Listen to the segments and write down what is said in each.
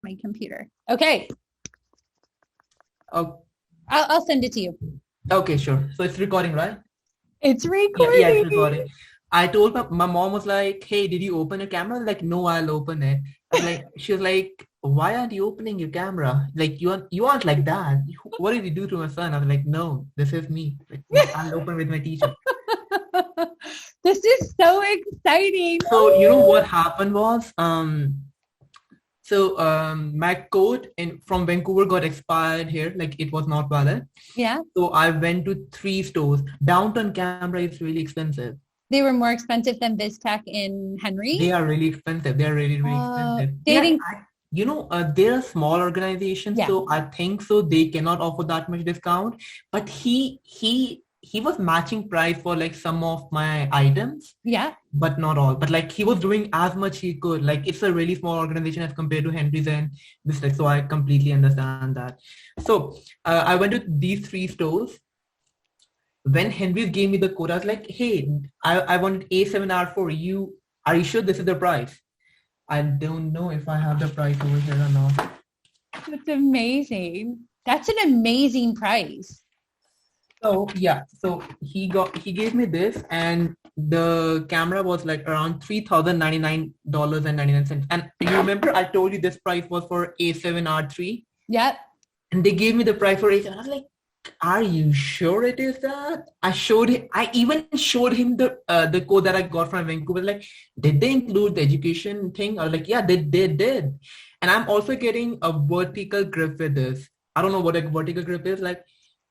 my computer. Okay. Oh, I'll send it to you. okay, sure. So it's recording, right? It's Yeah, it's recording. recording. I told my mom was like, "Hey, did you open your camera?" I was like, "No, I'll open it." I was like, she was like, "Why aren't you opening your camera? Like you aren't like that. What did you do to my son?" I was like, "No, this is me. Like, no, I'll open with my teacher." This is so exciting. So you know what happened was, my code in from Vancouver got expired here, like it was not valid. Yeah. So I went to three stores. Downtown Canberra is really expensive. They were more expensive than BizTech in Henry. They are really expensive. They are really, really expensive. Yeah, Dating. they're a small organization, Yeah. so I think so they cannot offer that much discount. But he was matching price for like some of my items, Yeah. but not all. But like he was doing as much he could. Like it's a really small organization as compared to Henry's and this. Like so, I completely understand that. So I went to these three stores. When Henry gave me the code, I was like, "Hey, I wanted A7R4. Are you sure this is the price?" I don't know if I have the price over here or not. That's amazing. That's an amazing price. So yeah, so he gave me this, and the camera was like around $3,099.99. And you remember I told you this price was for A7R3, Yep. and they gave me the price for A7. I was like, "Are you sure it is that?" I even showed him the code that I got from Vancouver. Like, did they include the education thing? I was like, yeah, they did. And I'm also getting a vertical grip with this. I don't know what a vertical grip is. Like,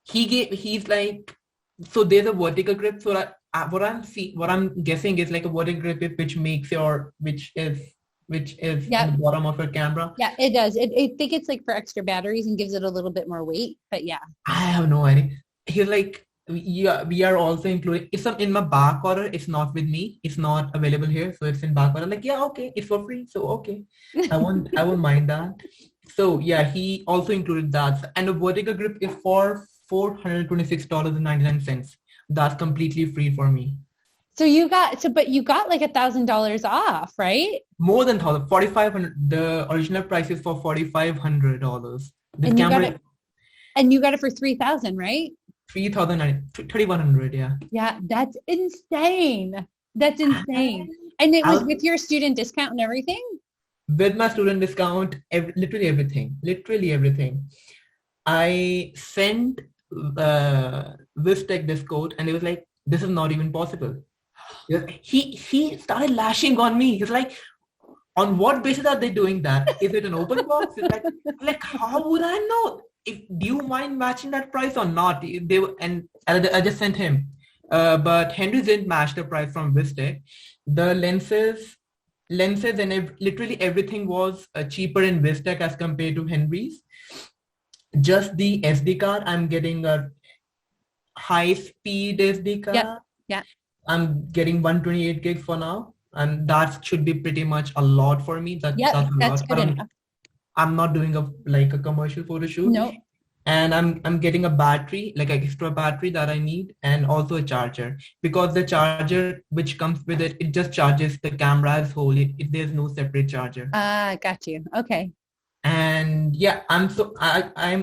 he's like, so there's a vertical grip. So what I'm guessing is like a vertical grip is which is on Yep. the bottom of your camera. Yeah, it does. I think it's like for extra batteries and gives it a little bit more weight. But yeah. I have no idea. He's like, yeah, we are also including it's in my back order. It's not with me. It's not available here, so it's in back order. Like, yeah, okay, it's for free, so okay, I won't mind that. So yeah, he also included that, and the vertical grip is for $426.99. That's completely free for me. But you got like $1,000 off, right? More than 4,500. The original price is for $4,500. This And you got camera it, and you got it for 3,000, right? 3,100. Yeah. Yeah, that's insane. That's insane. And it was I'll, with your student discount and everything? with my student discount, literally everything. I sent this tech this code, and it was like, this is not even possible. He started lashing on me. He's like, on what basis are they doing that? Is it an open box? It's like how would I know? Do you mind matching that price or not? And I just sent him. But Henry didn't match the price from Vistec. The lenses and literally everything was cheaper in Vistec as compared to Henry's. Just the SD card, I'm getting a high speed SD card. Yep. Yeah. I'm getting 128 gigs for now, and that should be pretty much a lot for me. That's Yep. a That's lot. good enough. I'm not doing a commercial photo shoot. No. And I'm getting a battery, like an extra battery that I need, and also a charger, because the charger which comes with it just charges the camera as whole. There's no separate charger. Got you. Okay. And yeah, I'm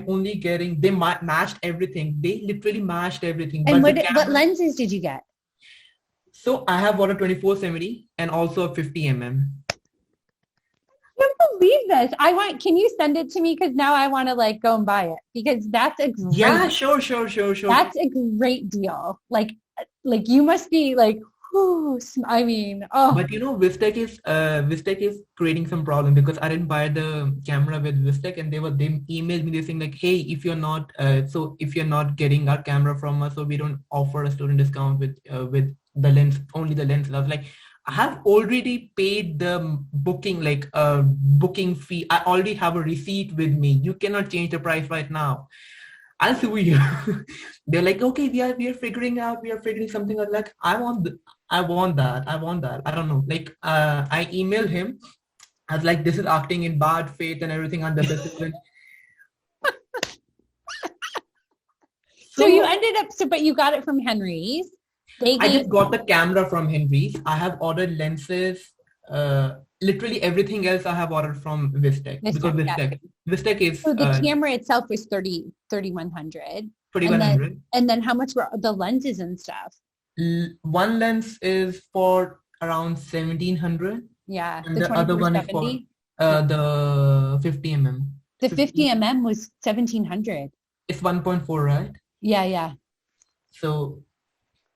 only getting, they matched everything. They literally matched everything. And But what lenses did you get? so I have got a 24-70 and also a 50 mm. I can't believe this. Can you send it to me? Because now I want to like go and buy it because that's a great, Yeah, sure. that's a great deal. Like you must be like, whew, I mean, oh, But you know, Vistec is creating some problem because I didn't buy the camera with Vistec, and they emailed me, they saying like, hey, if you're not getting our camera from us, so we don't offer a student discount with the lens, only the lens. And I was like, I have already paid the booking fee. I already have a receipt with me. You cannot change the price right now. I'll sue you. They're like, okay, we are figuring something out. Like, I want that. I don't know. Like, I emailed him. I was like, this is acting in bad faith and everything under discipline. So you ended up, but you got it from Henry's. I just got the camera from Henry's. I have ordered lenses literally everything else I have ordered from Vistec This because time, yeah. Vistec is So the camera itself was 3,100. And 2100. then how much were the lenses and stuff? One lens is for around 1700, Yeah, and the the other one is for 24-70. Yeah. the 50 mm. The 50, 50 mm was 1,700. it's 1.4, right? Yeah, yeah. So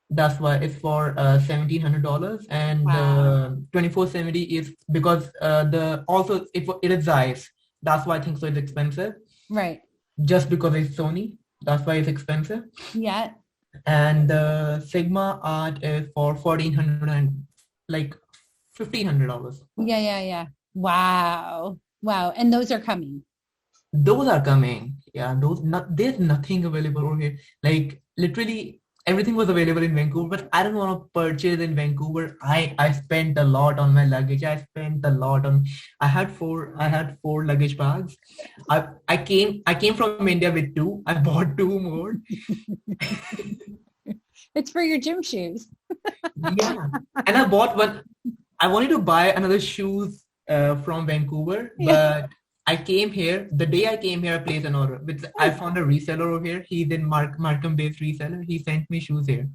that's why it's for $1,700, and Wow. 2470 is because the also it is Zeiss. That's why I think so it's expensive. Right. Just because it's Sony, that's why it's expensive. Yeah. And the Sigma Art is for 1400 and like $1,500. Yeah, yeah, yeah. Wow. Wow. And those are coming. Those are coming. Yeah, those not there's nothing available over here. Like literally everything was available in Vancouver, but I don't want to purchase in Vancouver. I spent a lot on my luggage. I spent a lot on I had four luggage bags. I came from India with two. I bought two more. It's for your gym shoes. Yeah. And I bought one. I wanted to buy another shoes from Vancouver, Yeah. but I came here. The day I came here, I placed an order. I found a reseller over here. He's in Markham-based reseller. He sent me shoes here.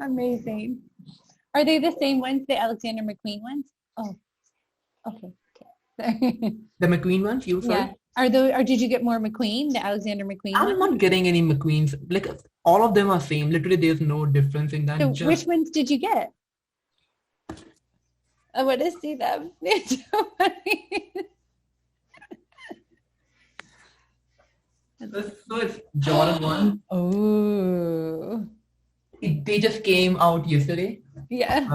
Amazing. Are they the same ones, the Alexander McQueen ones? Oh, okay. Okay. The McQueen ones, you Yeah. said? Are those, or did you get more McQueen, the Alexander McQueen I'm ones? not getting any McQueens. Like all of them are same. Literally, there's no difference in that. So Just which ones did you get? I want to see them. It's so funny. so it's Jordan one. Oh, They just came out yesterday. yeah.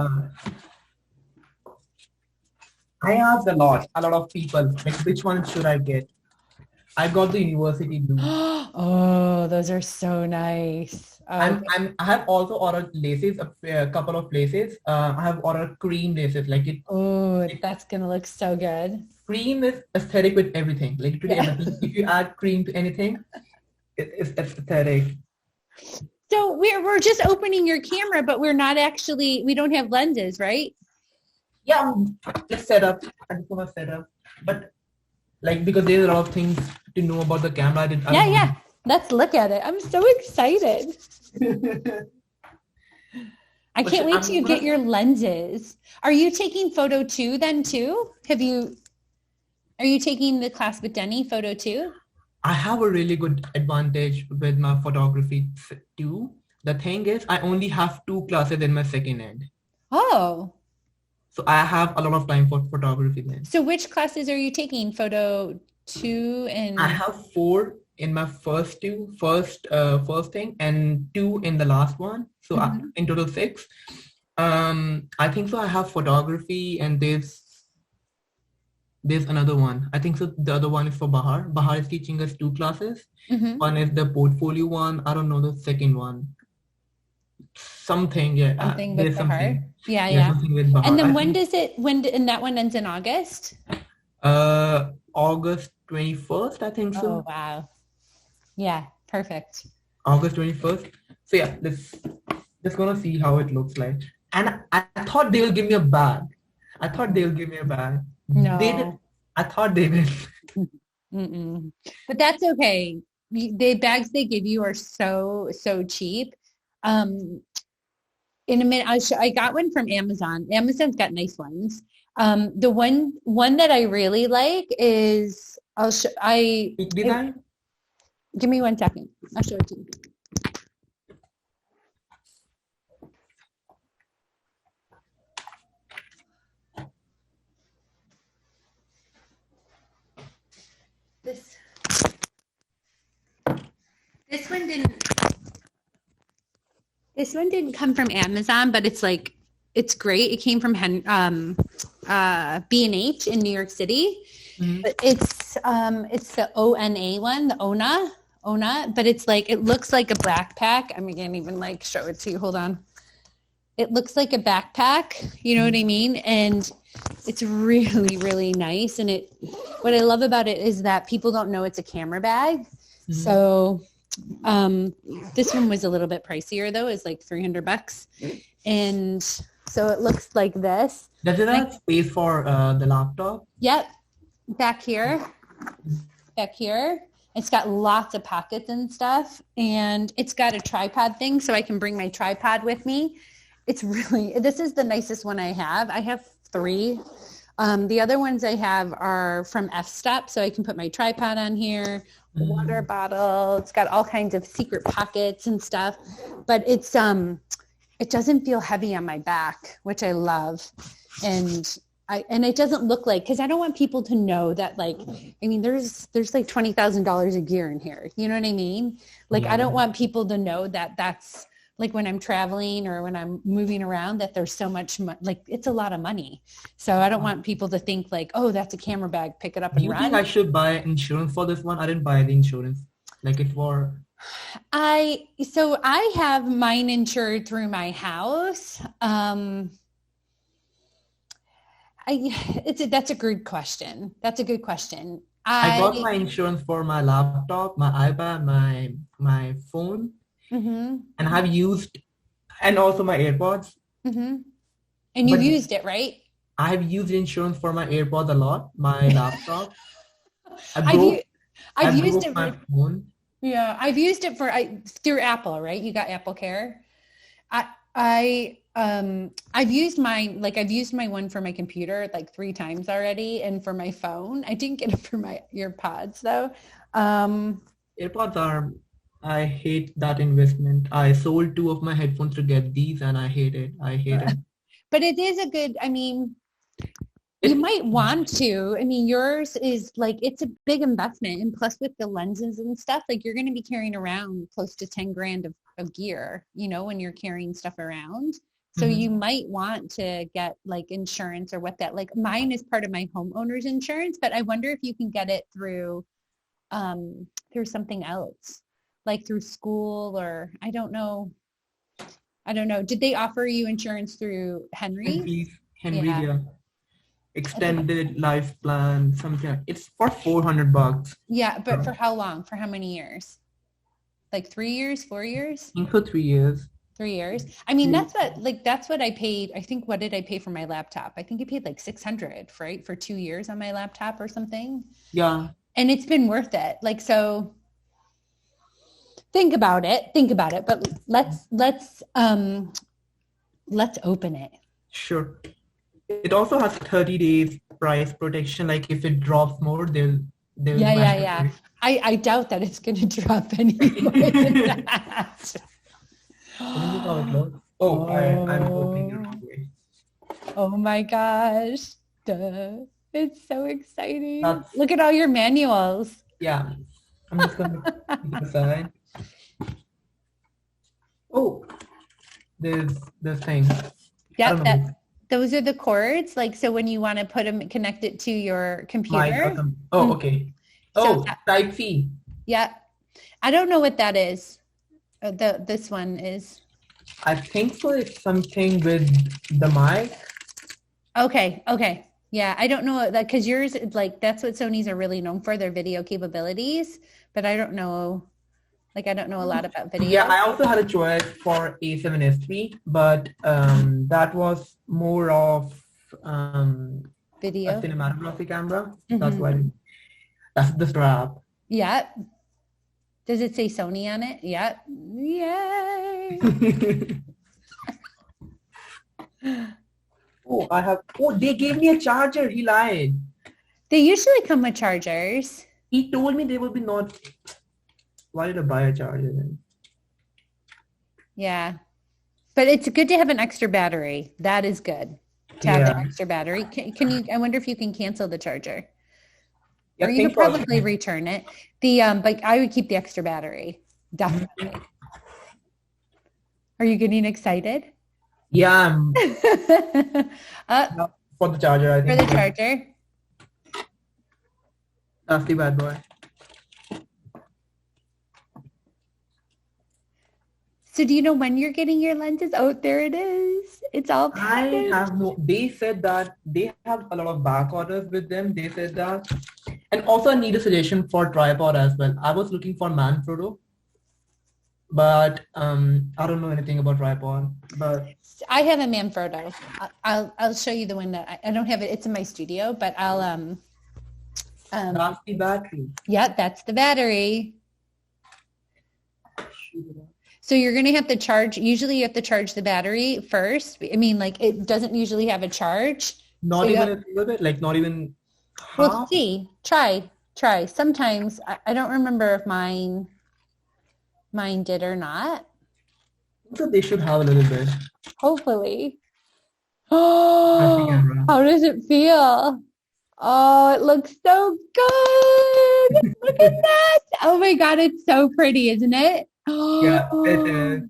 I asked a lot of people, like which one should I get? I got the university blue. Oh, those are so nice. I have also ordered laces, a couple of laces. I have ordered cream laces. Oh, that's gonna look so good. Cream is aesthetic with everything. Like literally Yeah. everything. If you add cream to anything, it's aesthetic. So we're just opening your camera, but we're not actually, we don't have lenses, right? Yeah, just set up. I just want to set up, but like because there's a lot of things to know about the camera. Yeah, yeah. Let's look at it. I'm so excited. I can't wait till you get your lenses. Are you taking photo 2 then too? Are you taking the class with Denny photo 2? I have a really good advantage with my photography too. The thing is, I only have 2 classes in my second end. Oh. So I have a lot of time for photography then. So which classes are you taking? Photo 2 and... I have 4 in my first thing and 2 in the last one. So in total 6. I think so I have photography and there's another one. I think so the other one is for Bahar. Bahar is teaching us 2 classes. One is the portfolio one. I don't know the second one. Something, yeah. Something with Bahar. Something. Yeah, yeah. Something with Bahar. And then and that one ends in August? August 21st, I think so. Oh, wow. Yeah, perfect. August 21st. So yeah, let's gonna see how it looks like. And I thought they will give me a bag. No. They did. I thought they did. But that's okay. The bags they give you are so cheap. In a minute, I got one from Amazon. Amazon's got nice ones. The one that I really like is Design? Give me 1 second. I'll show it to you. This one didn't come from Amazon, but it's great. It came from B&H in New York City. But it's the ONA one, the ONA, but it looks like a backpack. I can't even show it to you. Hold on. It looks like a backpack, you know what I mean? And it's really, really nice. And what I love about it is that people don't know it's a camera bag. So this one was a little bit pricier though. It's like $300. And So it looks like this. Does it have space for the laptop? Yep. Back here. It's got lots of pockets and stuff. And it's got a tripod thing so I can bring my tripod with me. This is the nicest one I have. I have 3. The other ones I have are from F-Step, so I can put my tripod on here, water bottle. It's got all kinds of secret pockets and stuff, but it doesn't feel heavy on my back, which I love. And it doesn't look like, because I don't want people to know that, like, I mean, there's like $20,000 of gear in here. You know what I mean? Like, I don't want people to know that that's like when I'm traveling or when I'm moving around, that there's so much, like it's a lot of money. So I don't want people to think like, oh, that's a camera bag, pick it up and run. Do you think I should buy insurance for this one? I didn't buy the insurance. Like it's for... So I have mine insured through my house. That's a good question. I got my insurance for my laptop, my iPad, my phone, and have used, and also my AirPods. And you've used it, right? I have used insurance for my AirPods a lot, my laptop. I've used it my phone. Yeah, I've used it through Apple, right? You got Apple Care. I've used my one for my computer like 3 times already, and for my phone. I didn't get it for my earpods though. AirPods I hate that investment. I sold 2 of my headphones to get these and I hate it. But it is you might want to. I mean, yours is like, it's a big investment. And plus with the lenses and stuff, like you're going to be carrying around close to 10 grand of gear, when you're carrying stuff around. So you might want to get like insurance or what that, like mine is part of my homeowner's insurance, but I wonder if you can get it through something else, like through school, or I don't know. Did they offer you insurance through Henry? Henry, yeah. Extended life plan, something. It's for $400. Yeah, but for how long? For how many years? Like 3 years, 4 years? I think for 3 years. 3 years. I mean, that's what I paid. I think, what did I pay for my laptop? I think I paid like $600, right? For 2 years on my laptop or something. Yeah. And it's been worth it. Like, so think about it, but let's open it. Sure. It also has 30 days price protection. Like if it drops more, they'll yeah. I doubt that it's going to drop any more than that. I'm opening it wrong way. Oh my gosh. Duh. It's so exciting. Look at all your manuals. Yeah. I'm just going to keep it aside. Oh, there's the thing. Yeah, those are the cords. Like, so when you want to connect it to your computer. Okay. Oh, Type-C. Yeah. I don't know what that is. This one is. I think so. It's something with the mic. Okay. Yeah, I don't know that, because yours, like, that's what Sony's are really known for, their video capabilities. But I don't know. Like, I don't know a lot about video. Yeah, I also had a choice for A7S3, but that was more of video, a cinematography camera. That's why. That's the strap. Yeah. Does it say Sony on it? Yeah. Yay. They gave me a charger. He lied. They usually come with chargers. He told me they will be not. Why did I buy a charger then? Yeah. But it's good to have an extra battery. That is good to have the extra battery. Can you, I wonder if you can cancel the charger. Or you could probably return it. But I would keep the extra battery. Definitely. Are you getting excited? Yeah. For the charger, I think. For the charger. That's the bad boy. So do you know when you're getting your lenses? Oh, there it is. It's all packaged. I have no, they said that they have a lot of back orders with them. They said that. And also I need a suggestion for tripod as well. I was looking for Manfrotto, but I don't know anything about tripod. But I have a Manfrotto. I'll show you the one that I don't have it. It's in my studio, but I'll that's the battery. yeah, that's the battery. So you're going to have to charge. Usually you have to charge the battery first. I mean, like it doesn't usually have a charge. Not So even a little bit, like not even Well, half. see, try. Sometimes I don't remember if mine did or not. So they should have a little bit. Hopefully. That's the Oh, camera. how does it feel? Oh, it looks so good. Look at that. Oh my God, it's so pretty, isn't it? Yeah, it is.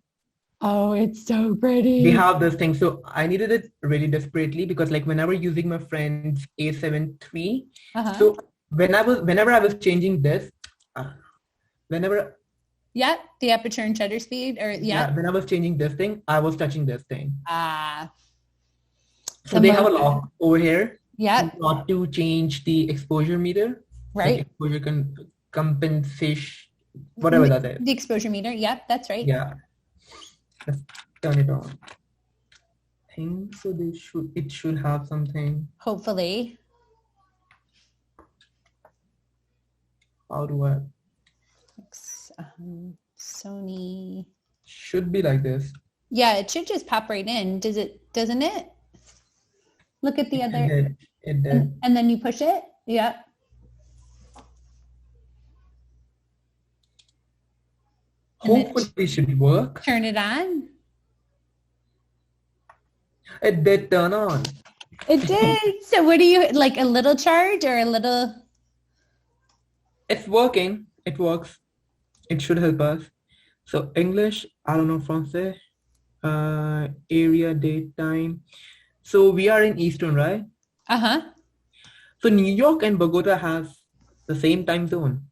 Oh, it's so They pretty. have this thing. So I needed it really desperately because like whenever using my friend's A7 III, Uh-huh. so whenever I was changing this, whenever Yeah, the aperture and shutter speed, or yeah. when I was changing this thing, I was touching this thing. So they have a lock over here. Yeah. Not to change the exposure meter. Right. Like exposure compensation, whatever that is. The exposure meter. Yep, that's right. Yeah. Let's turn it on. I think so it should have something. Hopefully. How do I? Sony. Should be like this. Yeah, it should just pop right in. Doesn't it? Look at the other. It did. And then you push it. Yeah. Hopefully it should work. Turn it on. It did turn on. It did. So what do you, like a little charge or a little? It's working. It works. It should help us. So English, I don't know, Francais, area, date, time. So we are in Eastern, right? Uh-huh. So New York and Bogota have the same time zone.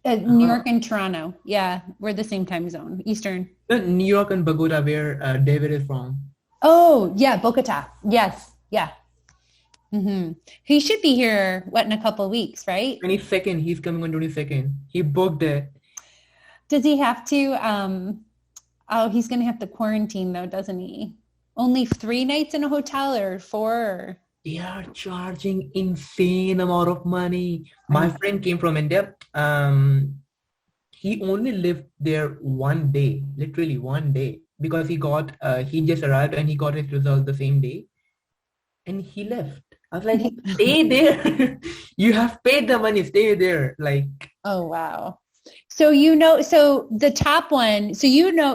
New York and Toronto. Yeah, we're the same time zone, Eastern. New York and Bogota, where David is from. Oh, yeah, Bogota. Yes, yeah. Mm-hmm. He should be here, in a couple of weeks, right? 22nd, he's coming on 22nd. He booked it. Does he have to, he's going to have to quarantine though, doesn't he? Only 3 nights in a hotel or 4? Or? They are charging insane amount of money. My friend came from India. He only lived there 1 day, literally 1 day, because he just arrived and he got his result the same day, and he left. I was like, stay there. You have paid the money, stay there. Like, oh wow. So so the top one, so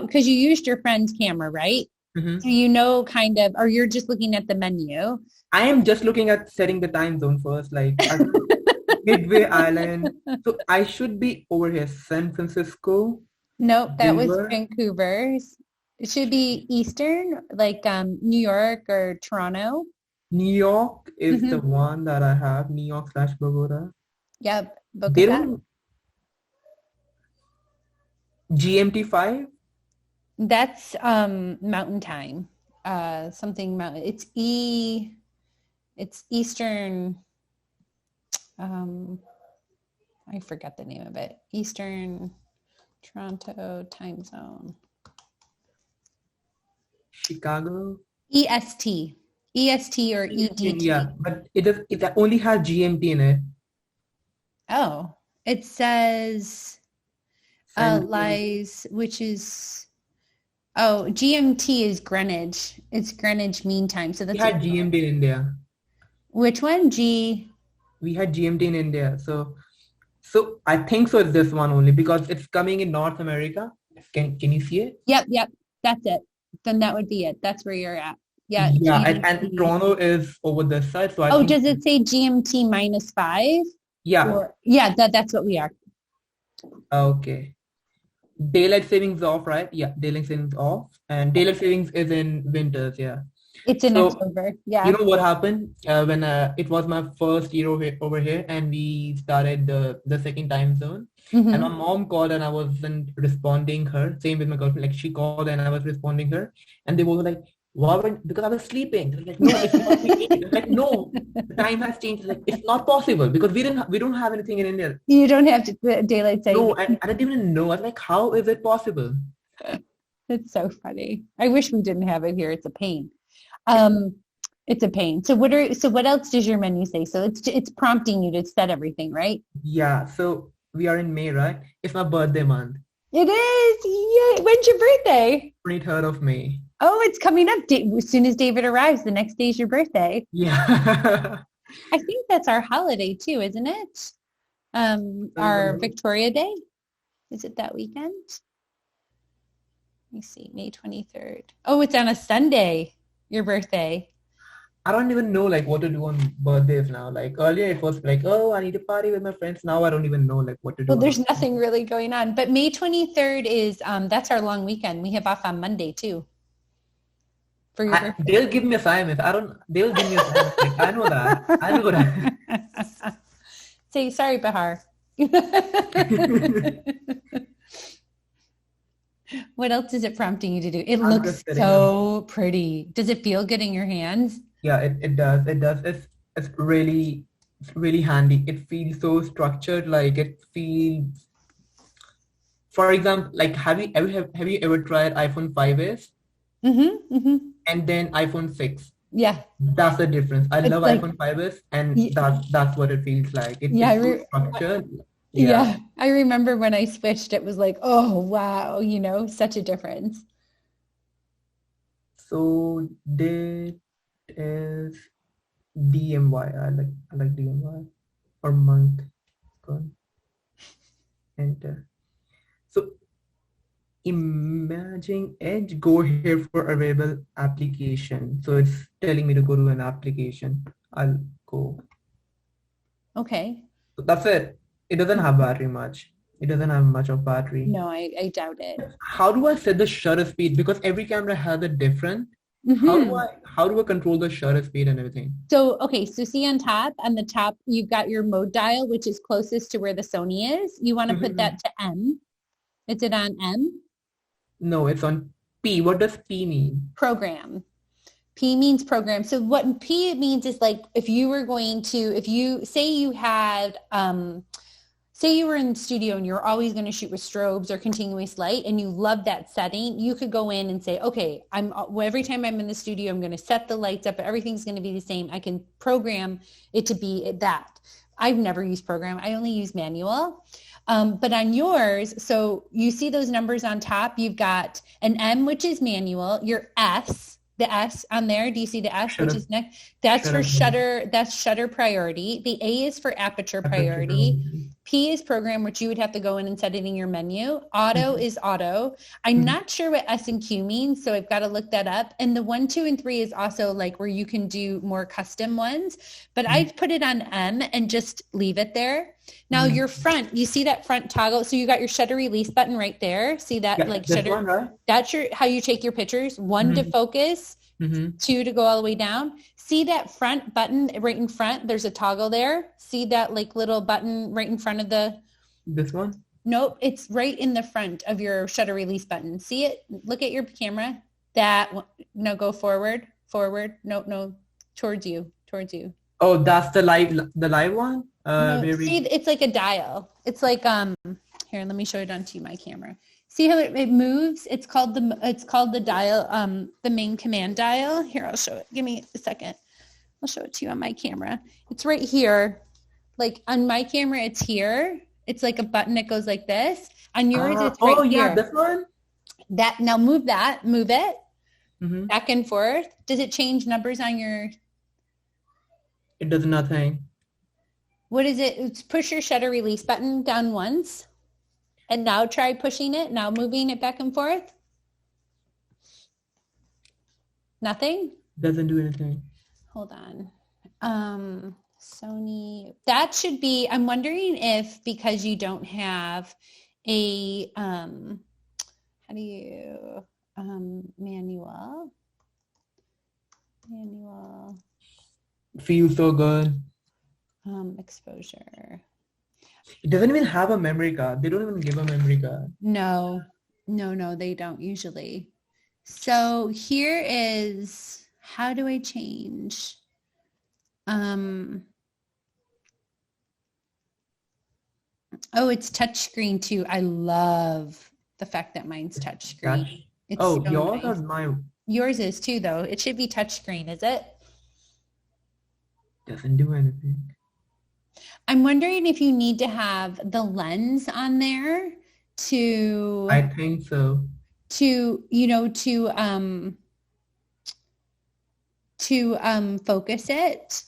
because you used your friend's camera, right? Mm-hmm. So kind of, or you're just looking at the menu. I am just looking at setting the time zone first, like Midway Island. So I should be over here, San Francisco. Nope, that was Vancouver's. It should be Eastern, like New York or Toronto. New York is the one that I have, New York / Bogota. Yep, Bogota. They don't... GMT 5? That's mountain time. Something mountain. It's Eastern. I forgot the name of it. Eastern Toronto time zone. Chicago? EST. EST or EDT. Yeah, but it only has GMT in it. Oh, it says lies, which is GMT is Greenwich. It's Greenwich Mean Time. So that's. We had GMT in India. Which one? We had GMT in India. So I think so. It's this one only because it's coming in North America. Can you see it? Yep. That's it. Then that would be it. That's where you're at. Yeah. Yeah, and Toronto is over this side. So I think does it say GMT -5? Yeah. That's what we are. Okay. Daylight savings off, right? Yeah, daylight savings off, and daylight savings is in winters. Yeah. It's in October. Yeah. You know what happened when it was my first year over here, and we started the second time zone. Mm-hmm. And my mom called, and I wasn't responding her. Same with my girlfriend. Like she called, and I was responding her, and they were like, "Why?" Because I was sleeping. They were like, no, it's not. Like, no, the time has changed. Like, it's not possible because we don't have anything in India. You don't have daylight savings. No, I didn't even know. I was like, how is it possible? It's so funny. I wish we didn't have it here. It's a pain. Um, it's a pain. So what else does your menu say? So it's prompting you to set everything, right? Yeah, so we are in May, right? It's my birthday month, It is. Yay. When's your birthday? 23rd of May. Oh, it's coming up. As soon as David arrives, the next day is your birthday. Yeah. I think that's our holiday too, isn't it? Our Victoria Day. Is it that weekend? Let me see, May 23rd. Oh, it's on a Sunday, your birthday. I don't even know like what to do on birthdays now. Like earlier it was like, oh, I need to party with my friends. Now I don't even know like what to do Well, on there's nothing really going on. But May 23rd is that's our long weekend. We have off on Monday too. For your birthday. They'll give me assignments. They'll give me assignments. Like, I know that. I know that. Say sorry, Bahar. What else is it prompting you to do? It looks so pretty. Does it feel good in your hands? Yeah, it does. It does. It's really handy. It feels so structured. Like it feels, for example, like have you ever tried iPhone 5s Mm-hmm. Mm-hmm. and then iPhone 6? Yeah. That's the difference. I love like, iPhone 5s and that's what it feels like. It's so structured. Yeah, I remember when I switched, it was like, oh, wow, such a difference. So date is DMY. I like DMY or month. Enter. So imagine Edge go here for available application. So it's telling me to go to an application. I'll go. Okay. So that's it. It doesn't have battery much. It doesn't have much of battery. No, I doubt it. How do I set the shutter speed? Because every camera has a different. How do I control the shutter speed and everything? So, okay, so see on the top, you've got your mode dial, which is closest to where the Sony is. You want to put that to M. Is it on M? No, it's on P. What does P mean? Program. P means program. So what P means is like if you say you had, say you were in the studio and you're always going to shoot with strobes or continuous light and you love that setting, you could go in and say, okay, every time I'm in the studio, I'm going to set the lights up. Everything's going to be the same. I can program it to be that. I've never used program. I only use manual. But on yours, so you see those numbers on top, you've got an M, which is manual, your S, the S on there. Do you see the S, which is next? That's for shutter. That's shutter priority. The A is for aperture priority. P is program, which you would have to go in and set it in your menu. Auto is auto. I'm not sure what S and Q means, so I've got to look that up. And the 1, 2, and 3 is also like where you can do more custom ones. But I've put it on M and just leave it there. Now your front, you see that front toggle? So you got your shutter release button right there. See that like shutter? One, right? That's how you take your pictures. 1 to focus, 2 to go all the way down. See that front button right in front? There's a toggle there. See that like little button right in front of this one? Nope, it's right in the front of your shutter release button. See it? Look at your camera. That one. No, go forward. No, towards you. Oh, that's the live one? No, see, it's like a dial. It's like here, let me show it onto my camera. See how it moves? It's called the dial, the main command dial. Here, I'll show it. Give me a second. I'll show it to you on my camera. It's right here. Like on my camera, it's here. It's like a button that goes like this. On yours, it's right here. Oh yeah, this one? Now move it back and forth. Does it change numbers on your? It does nothing. What is it? It's push your shutter release button down once. And now try pushing it. Now moving it back and forth. Nothing? Doesn't do anything. Hold on. Sony. That should be, I'm wondering if because you don't have a, how do you, manual. Feels so good. Exposure. It doesn't even have a memory card. They don't even give a memory card. No, they don't usually. So here is, how do I change? Oh, it's touchscreen too. I love the fact that mine's touchscreen. Touch. It's Oh, so yours nice. or mine? Yours is too, though. It should be touchscreen, is it? Doesn't do anything. I'm wondering if you need to have the lens on there to I think so. to focus it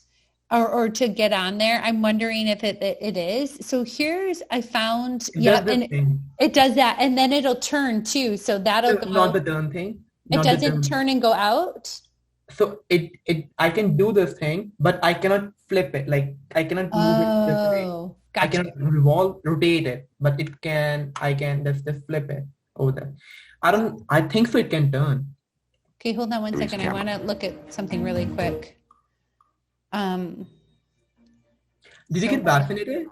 or to get on there. I'm wondering if it is. So here's I found and it does that, and then it'll turn too. So that'll go. Not the turn thing. It doesn't turn and go out. So I can do this thing, but I cannot flip it. Like I cannot move it this way. Gotcha. I cannot rotate it, but I can just flip it over there. I think so it can turn. Okay, hold on 1 second. I want to look at something really quick. Did you get vaccinated?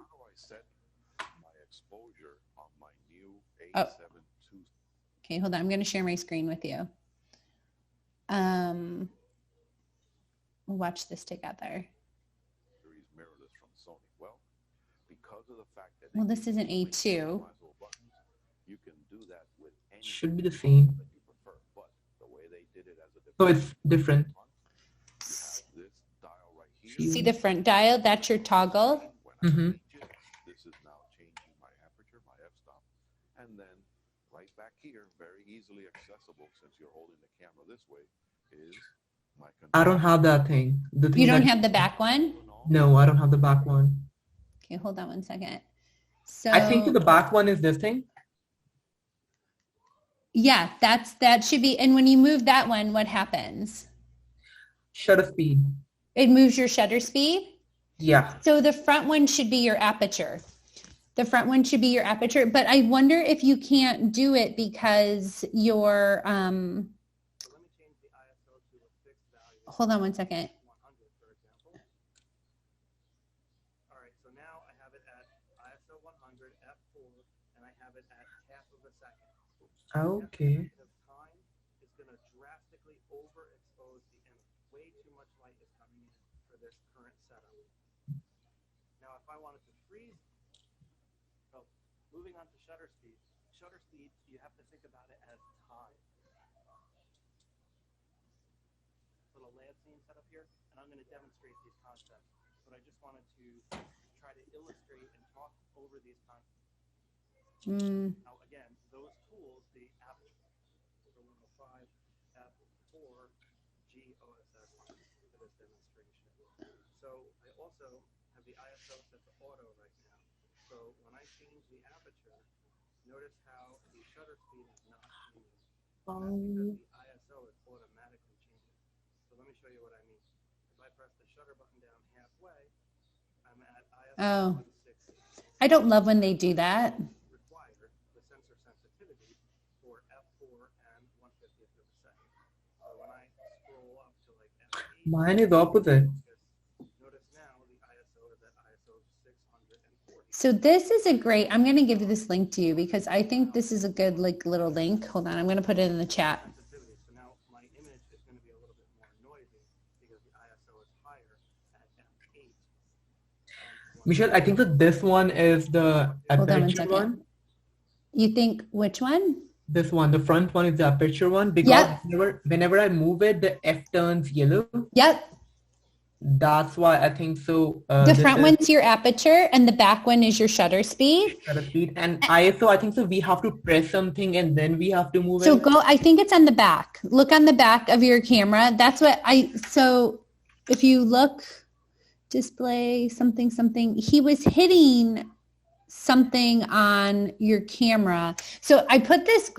Oh. Okay, hold on. I'm going to share my screen with you. We'll watch this together. Well, this is an A2. Should be the same. So it's different. See the front dial? That's your toggle. Mm-hmm. This is now changing my aperture, my f-stop, and then right back here, very easily accessible since you're holding the camera this way, is my control. I don't have that thing. You don't have the back one? No, I don't have the back one. Okay, hold on 1 second. So I think the back one is this thing. Yeah, that should be. And when you move that one, what happens? Shutter speed. It moves your shutter speed? Yeah. So the front one should be your aperture. The front one should be your aperture. But I wonder if you can't do it because your hold on 1 second. All right, so now I have it at ISO 100 f4 and I have it at half of a second. Okay. Time is going to drastically overexpose the image. Way too much light is coming in for this current setup. Now, if I wanted to freeze, moving on to shutter speed, you have to think about it as time. Little lab scene set up here, and I'm going to demonstrate these concepts. But I just wanted to try to illustrate and talk over these concepts. Now, again, those tools, the aperture, 105, f4, GOSS for this demonstration. So I also have the ISO set to auto right now. So when I change the aperture, notice how the shutter speed is not changing. Because the ISO is automatically changing. So let me show you what I mean. If I press the shutter button down halfway, I'm at ISO 160. I don't love when they do that. Mine is opposite. So this is a great, I'm going to give this link to you because I think this is a good little link. Hold on, I'm going to put it in the chat. So now my image is going to be a little bit more noisy because the ISO is higher at f8. Michelle, I think that this one is the aperture one. You think which one? This one, the front one is the aperture one because whenever I move it, the F turns yellow. Yep. That's why I think so. The front one's your aperture and the back one is your shutter speed. Shutter speed and ISO, I think so we have to press something and then we have to move it. So I think it's on the back. Look on the back of your camera. That's what so if you look, display something, he was hitting something on your camera. So I put this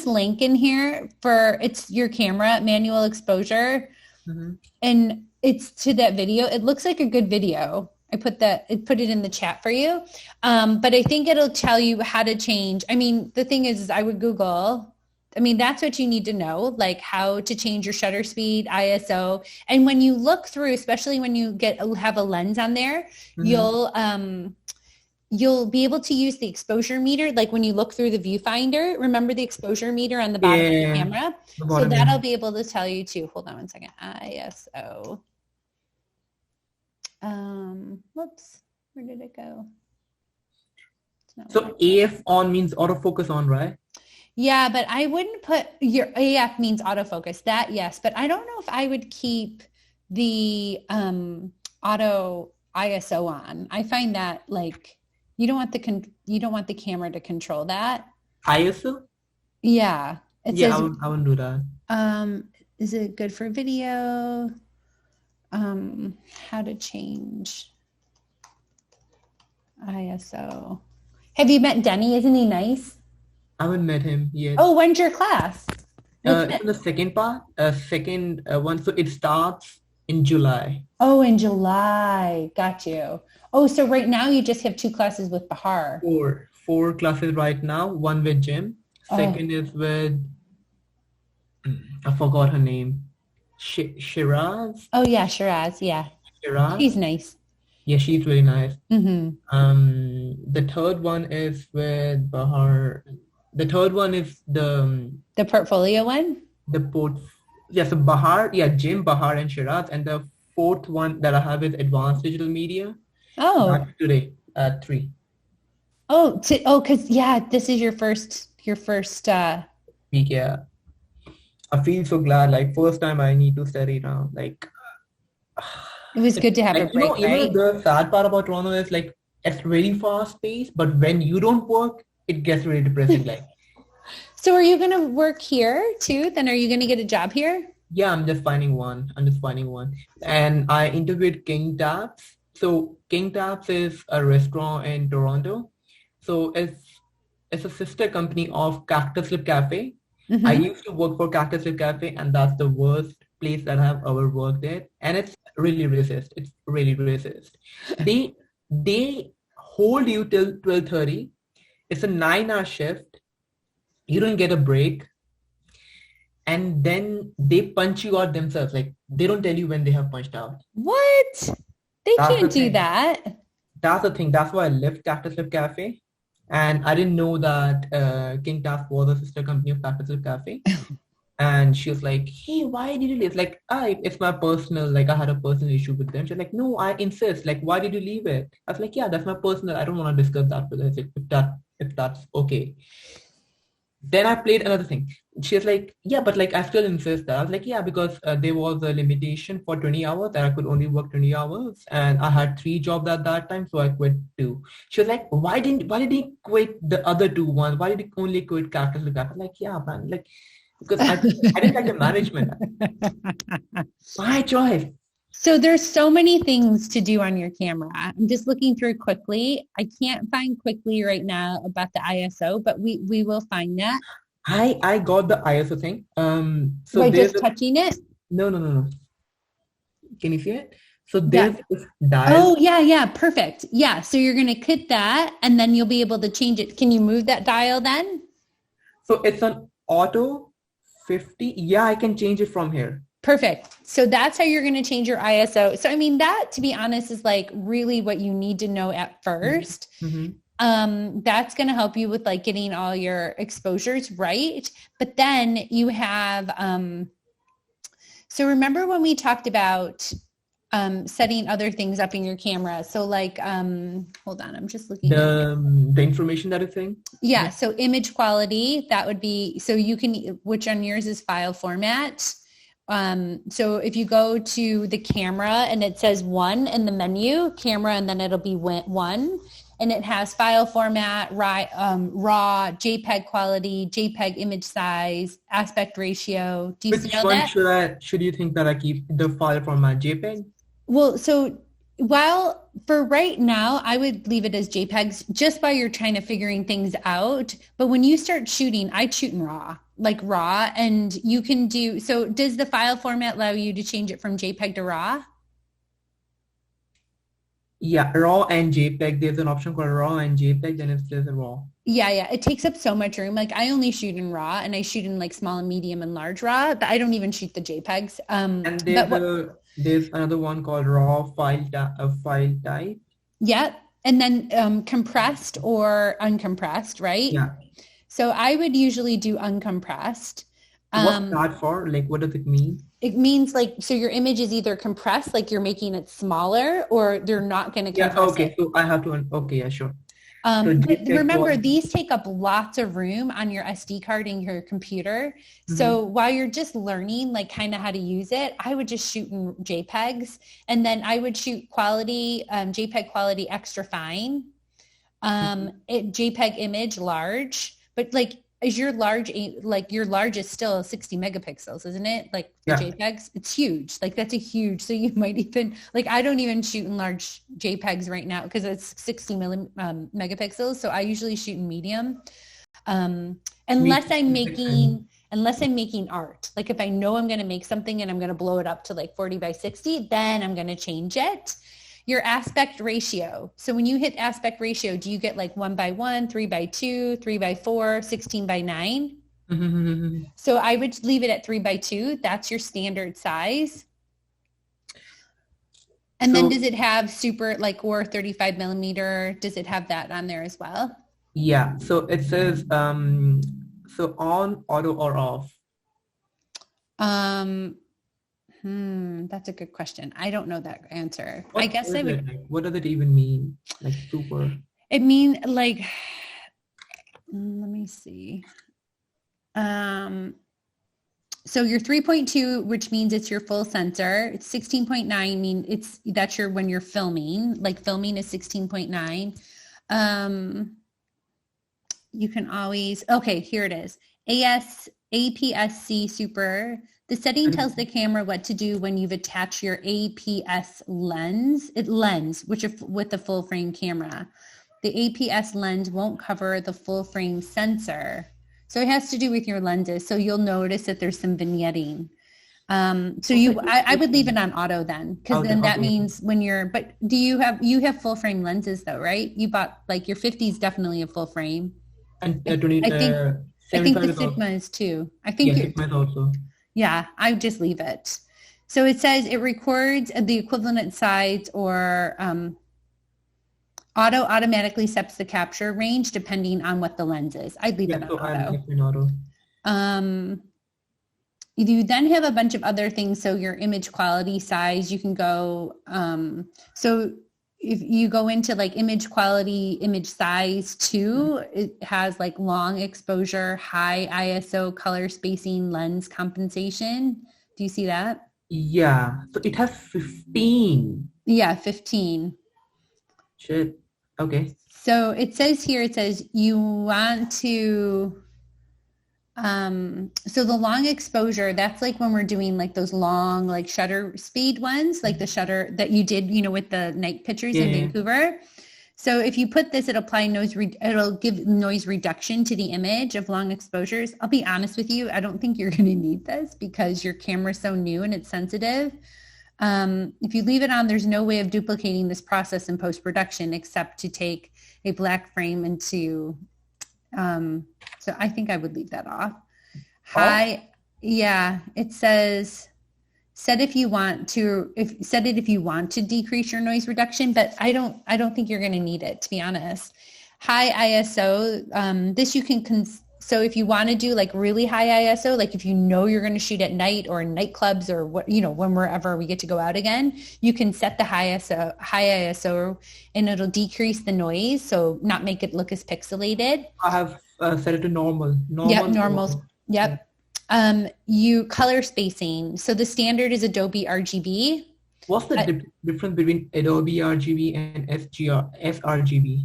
link in here for it's your camera manual exposure. Mm-hmm. And it's to that video. It looks like a good video. I put it in the chat for you. But I think it'll tell you how to change. I mean, the thing is I would Google. I mean, that's what you need to know, like how to change your shutter speed, ISO. And when you look through, especially when you have a lens on there, mm-hmm. You'll be able to use the exposure meter. Like when you look through the viewfinder, remember the exposure meter on the bottom of the camera? So that'll be able to tell you too. Hold on 1 second. ISO. Whoops. Where did it go? So AF on means autofocus on, right? Yeah, but I wouldn't put your AF means autofocus. That yes, but I don't know if I would keep the auto ISO on. I find that like you don't want the camera to control that. ISO? Yeah. It Yeah, says I wouldn't do that. is it good for video? How to change ISO. Have you met Denny? Isn't he nice? I haven't met him yet. Oh, when's your class? It's in the second part, second one. So it starts in July. Oh, in July. Got you. Oh, so right now you just have 2 classes with Bahar. Four classes right now. One with Jim. Second is with, I forgot her name. Shiraz? Oh yeah, Shiraz. Yeah. Shiraz? She's nice. Yeah, she's really nice. Mm-hmm. The third one is with Bahar. The third one is the portfolio one? So Bahar, Jim, Bahar, and Shiraz. And the fourth one that I have is Advanced Digital Media. Oh. That's today at 3. Because this is your first week. Yeah. I feel so glad. Like first time I need to study now. Like it was good to have a break, right? The sad part about Toronto is like it's really fast paced, but when you don't work, it gets really depressing. Like. So are you gonna work here too? Then are you gonna get a job here? Yeah, I'm just finding one. And I interviewed King Taps. So King Taps is a restaurant in Toronto. So it's a sister company of Cactus Lip Cafe. Mm-hmm. I used to work for Cactus Lip Cafe, and that's the worst place that I've ever worked at. And it's really racist. It's really racist. They hold you till 12:30. It's a 9-hour shift. You don't get a break. And then they punch you out themselves. Like they don't tell you when they have punched out. What? They can't do that. That's the thing. That's why I left Cactus Lip Cafe. And I didn't know that King Task was a sister company of Cactus Lip Cafe. And she was like, hey, why did you leave? Like, it's my personal, like I had a personal issue with them. She's like, no, I insist. Like, why did you leave it? I was like, yeah, that's my personal. I don't want to discuss that with her if that's okay. Then I played another thing. She was like, yeah, but like I still insist that. I was like, yeah, because there was a limitation for 20 hours and I could only work 20 hours. And I had 3 jobs at that time, so I quit 2. She was like, why did he quit the other 2 ones? Why did he only quit Cactus? I was like, yeah, man, like, because I didn't like the management. My choice. So there's so many things to do on your camera. I'm just looking through quickly. I can't find quickly right now about the ISO, but we will find that. I got the ISO thing. So by just touching it? No. Can you see it? So there's this dial. Oh, yeah, perfect. Yeah, so you're going to click that and then you'll be able to change it. Can you move that dial then? So it's an auto 50. Yeah, I can change it from here. Perfect. So that's how you're going to change your ISO. So, I mean, that, to be honest, is like really what you need to know at first. Mm-hmm. That's going to help you with like getting all your exposures right. But then you have, so remember when we talked about setting other things up in your camera. So like, hold on, I'm just looking the information that it's saying. Yeah. So image quality, that would be, so you can, which on yours is file format. So if you go to the camera and it says 1 in the menu, camera, and then it'll be 1, and it has file format, raw, JPEG quality, JPEG image size, aspect ratio. Do you know that? Which one should you think that I keep the file format, JPEG? Well, so for right now, I would leave it as JPEGs just while you're trying to figuring things out. But when you start shooting, I'd shoot in raw, and you can do, so does the file format allow you to change it from JPEG to raw? Yeah, raw and JPEG. There's an option called raw and JPEG, then there's a raw. Yeah. It takes up so much room. Like I only shoot in raw and I shoot in like small and medium and large raw, but I don't even shoot the JPEGs. And there's another one called raw file type. Yeah. And then compressed or uncompressed, right? Yeah. So I would usually do uncompressed. What's that for? Like, what does it mean? It means like, so your image is either compressed, like you're making it smaller, or they're not going to compress it. So I have to, okay, yeah, sure. So But JPEG remember, quality. these take up lots of room on your SD card in your computer. So while you're just learning like kind of how to use it, I would just shoot in JPEGs, and then I would shoot quality, JPEG quality extra fine, JPEG image large, but like is your large, like your large is still 60 megapixels, isn't it? Like the Yeah. JPEGs, it's huge. Like that's a huge, so you might even, like I don't even shoot in large JPEGs right now because it's 60 megapixels. So I usually shoot in medium. Unless I'm making art. Like if I know I'm going to make something and I'm going to blow it up to like 40 by 60, then I'm going to change it. Your aspect ratio. So when you hit aspect ratio, do you get like 1:1, 3:2, 3:4, 16:9? So I would leave it at 3:2. That's your standard size. And then does it have super like or 35 millimeter? Does it have that on there as well? Yeah. So it says so on, auto, or off. That's a good question. I don't know that answer. What I guess I would. like, what does it even mean? Like super. It mean like. Let me see. So your 3.2, which means it's your full sensor. It's 16.9 that's your when you're filming. Like filming is 16.9. You can always here it is. APS-C super. The setting tells the camera what to do when you've attached your APS lens. With the full frame camera. The APS lens won't cover the full frame sensor. So it has to do with your lenses. So you'll notice that there's some vignetting. I would leave it on auto then, because then that means when but you have full frame lenses though, right? You bought like your 50 is definitely a full frame. And I think the Sigma is too. I think Sigma is also. Yeah, I would just leave it. So it says it records the equivalent size or auto automatically sets the capture range depending on what the lens is. I'd leave it on auto. You then have a bunch of other things. So your image quality size, you can go. So if you go into like image quality, image size 2, it has like long exposure, high ISO, color spacing, lens compensation. Do you see that? Yeah. So it has 15. Yeah, 15. Shit. Okay. So it says you want to, so the long exposure, that's like when we're doing like those long, like shutter speed ones, like the shutter that you did, with the night pictures in Vancouver. So if you put this, it'll give noise reduction to the image of long exposures. I'll be honest with you. I don't think you're going to need this because your camera's so new and it's sensitive. If you leave it on, there's no way of duplicating this process in post-production except to take a black frame into, so I think I would leave that off. It says, set it if you want to decrease your noise reduction, but I don't think you're going to need it, to be honest. High ISO, this you can, so if you want to do like really high ISO, like if you're going to shoot at night or in nightclubs or when wherever we get to go out again, you can set the high ISO and it'll decrease the noise. So not make it look as pixelated. I have set it to normal. Normal. Yep. You color spacing. So the standard is Adobe RGB. What's the difference between Adobe RGB and sRGB?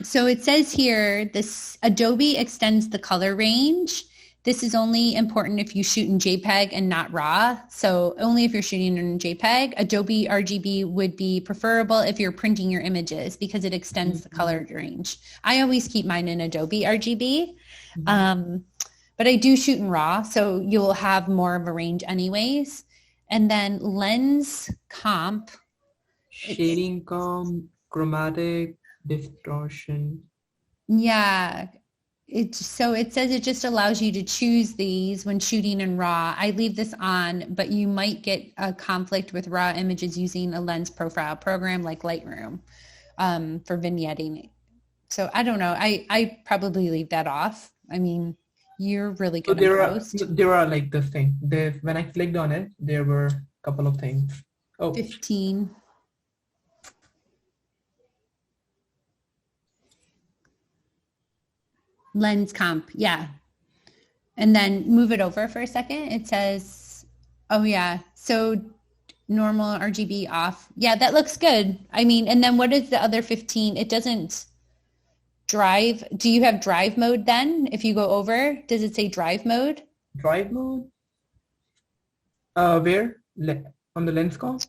So it says here, this Adobe extends the color range. This is only important if you shoot in JPEG and not RAW. So only if you're shooting in JPEG. Adobe RGB would be preferable if you're printing your images because it extends the color range. I always keep mine in Adobe RGB. But I do shoot in RAW, so you'll have more of a range anyways. And then lens comp. Shading comp, chromatic, distortion. Yeah. So it says it just allows you to choose these when shooting in RAW. I leave this on, but you might get a conflict with RAW images using a lens profile program like Lightroom for vignetting. So I don't know. I probably leave that off. I mean, you're really good at post. There are like this thing. When I clicked on it, there were a couple of things. 15. Lens comp. Yeah. And then move it over for a second. It says, oh yeah. So normal RGB off. Yeah, that looks good. I mean, and then what is the other 15? It doesn't drive. Do you have drive mode then? If you go over, does it say drive mode? Drive mode? Where? On the lens comp?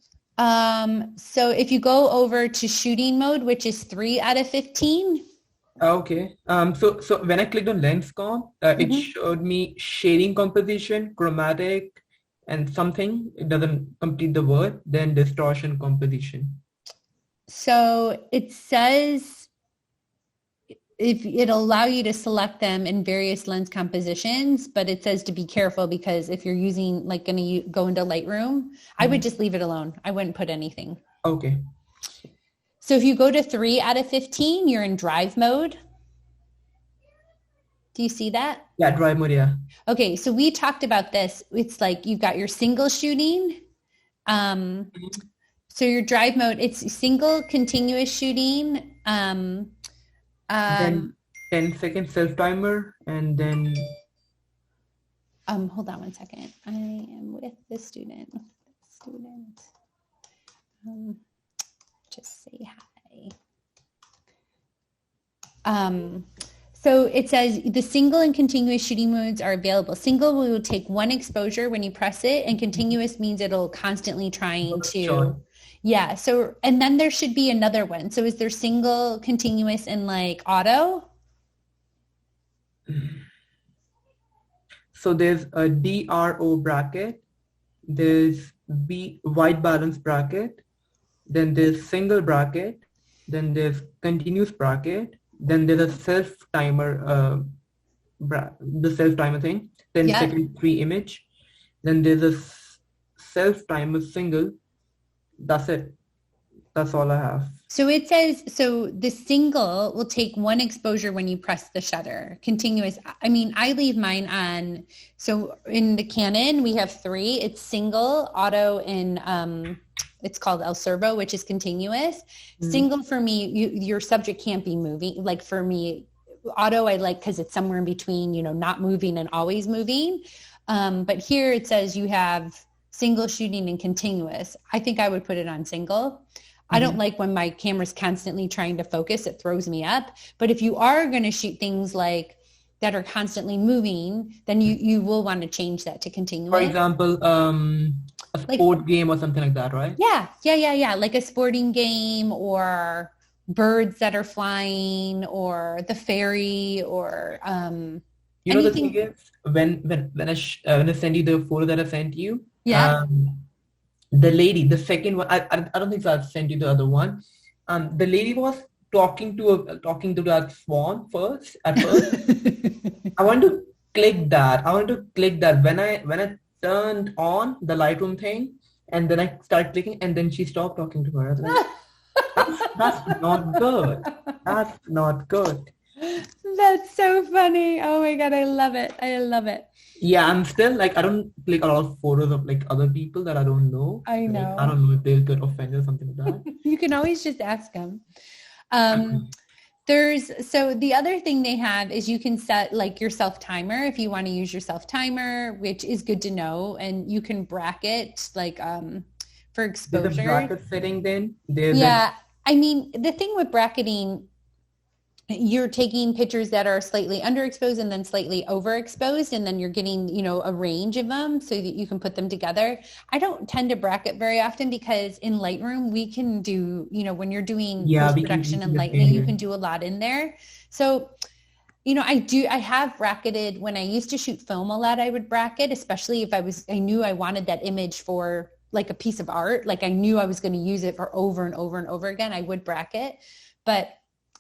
So if you go over to shooting mode, which is 3 out of 15. Okay. So when I clicked on lens comp, it showed me shading composition, chromatic, and something. It doesn't complete the word. Then distortion composition. So it says if it'll allow you to select them in various lens compositions, but it says to be careful because if you're using like going to go into Lightroom, I would just leave it alone. I wouldn't put anything. Okay. So if you go to 3 out of 15, you're in drive mode. Do you see that? Yeah, drive mode, yeah. Okay, so we talked about this. It's like you've got your single shooting. So your drive mode, it's single continuous shooting. Then 10-second self timer, and then hold on one second. I am with the student. Just say hi. So it says the single and continuous shooting modes are available. Single will take one exposure when you press it, and continuous means it'll constantly trying to. Sure. Yeah. So, and then there should be another one. So is there single, continuous, and like auto? So there's a DRO bracket, there's white balance bracket, then there's single bracket, then there's continuous bracket, then there's a self timer, the self timer thing, 10-second free image, then there's a self timer single. That's it. That's all I have. So it says, so the single will take one exposure when you press the shutter. Continuous. I mean, I leave mine on. So in the Canon, we have 3. It's single, auto, and it's called El Servo, which is continuous. Single for me, your subject can't be moving. Like for me, auto I like because it's somewhere in between, not moving and always moving. But here it says you have single shooting and continuous. I think I would put it on single. I don't like when my camera's constantly trying to focus. It throws me up. But if you are going to shoot things like that are constantly moving, then you will want to change that to continuous. For example, a sport game or something like that, right? Yeah. Like a sporting game or birds that are flying or the ferry or you know, the thing is, when I send you the photo that I sent you, the lady, the second one, I don't think so I've sent you the other one. The lady was talking to that swan at first. I want to click that. When I turned on the Lightroom thing, and then I started clicking, and then she stopped talking to her. I was like, that's not good. That's not good. That's so funny. Oh my God, I love it. Yeah, I'm still like, I don't click a lot of photos of like other people that I don't know. I know. Like, I don't know if they'll get offended or something like that. You can always just ask them. So the other thing they have is you can set like your self timer if you want to use your self timer, which is good to know. And you can bracket like for exposure. There's a bracket setting then? I mean, the thing with bracketing, you're taking pictures that are slightly underexposed and then slightly overexposed, and then you're getting, a range of them so that you can put them together. I don't tend to bracket very often because in Lightroom, we can do, when you're doing post-production in Lightroom, you can do a lot in there. So, I have bracketed when I used to shoot film a lot, I would bracket, especially if I knew I wanted that image for like a piece of art, like I knew I was going to use it for over and over and over again, I would bracket. But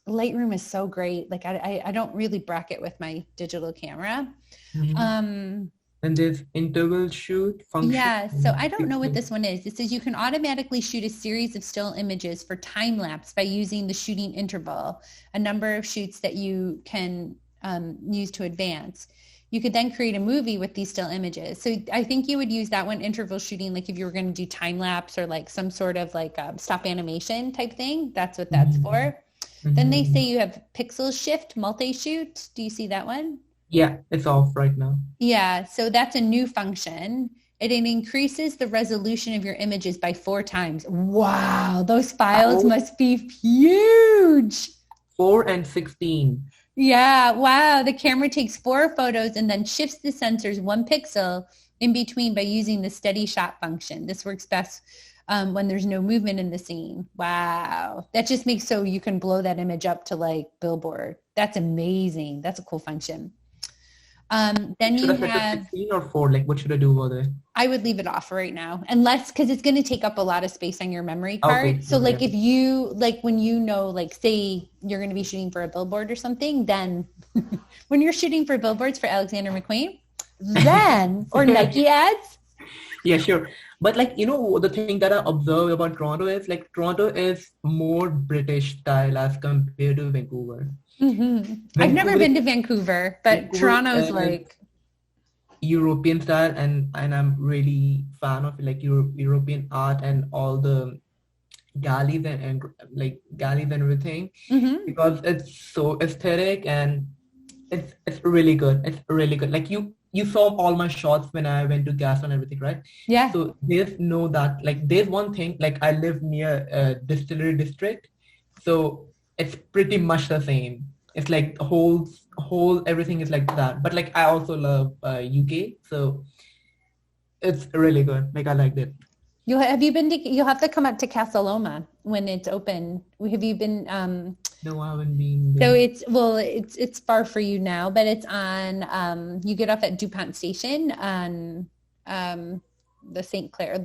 Lightroom is so great. Like I don't really bracket with my digital camera. And there's interval shoot function. Yeah. So I don't know what this one is. It says you can automatically shoot a series of still images for time lapse by using the shooting interval, a number of shoots that you can use to advance. You could then create a movie with these still images. So I think you would use that one, interval shooting, like if you were going to do time lapse or like some sort of like stop animation type thing. That's what that's for. Then they say you have pixel shift multi-shoot. Do you see that one? Yeah, it's off right now. Yeah, so that's a new function. It increases the resolution of your images by 4 times. Wow, those files must be huge. 4 and 16. Yeah, wow. The camera takes 4 photos and then shifts the sensors 1 pixel in between by using the steady shot function. This works best when there's no movement in the scene. Wow. That just makes so you can blow that image up to like billboard. That's amazing. That's a cool function. Then should you I set have 16 or 4? Like, what should I do over there? I would leave it off right now, unless because it's going to take up a lot of space on your memory card. Okay, So like okay. if you like when you know like say you're going to be shooting for a billboard or something, then when you're shooting for billboards for Alexander McQueen, then or Nike ads. Yeah, sure. But like, you know, the thing that I observe about Toronto is like Toronto is more British style as compared to Vancouver. I've never Vancouver been to Vancouver, but Vancouver Toronto's is like European style, and I'm really fan of like European art and all the galleys and like galleys and everything because it's so aesthetic and it's really good. It's really good. Like you saw all my shots when I went to Gas and everything, right? yeah. So there's no that like there's one thing like I live near a distillery district, so it's pretty much the same. It's like the whole everything is like that. But like I also love UK, so it's really good. Like I liked it. You'll have to come up to Casa Loma when it's open. Have you been No, I haven't been so there. it's far for you now, but it's on you get off at DuPont Station on the St. Clair,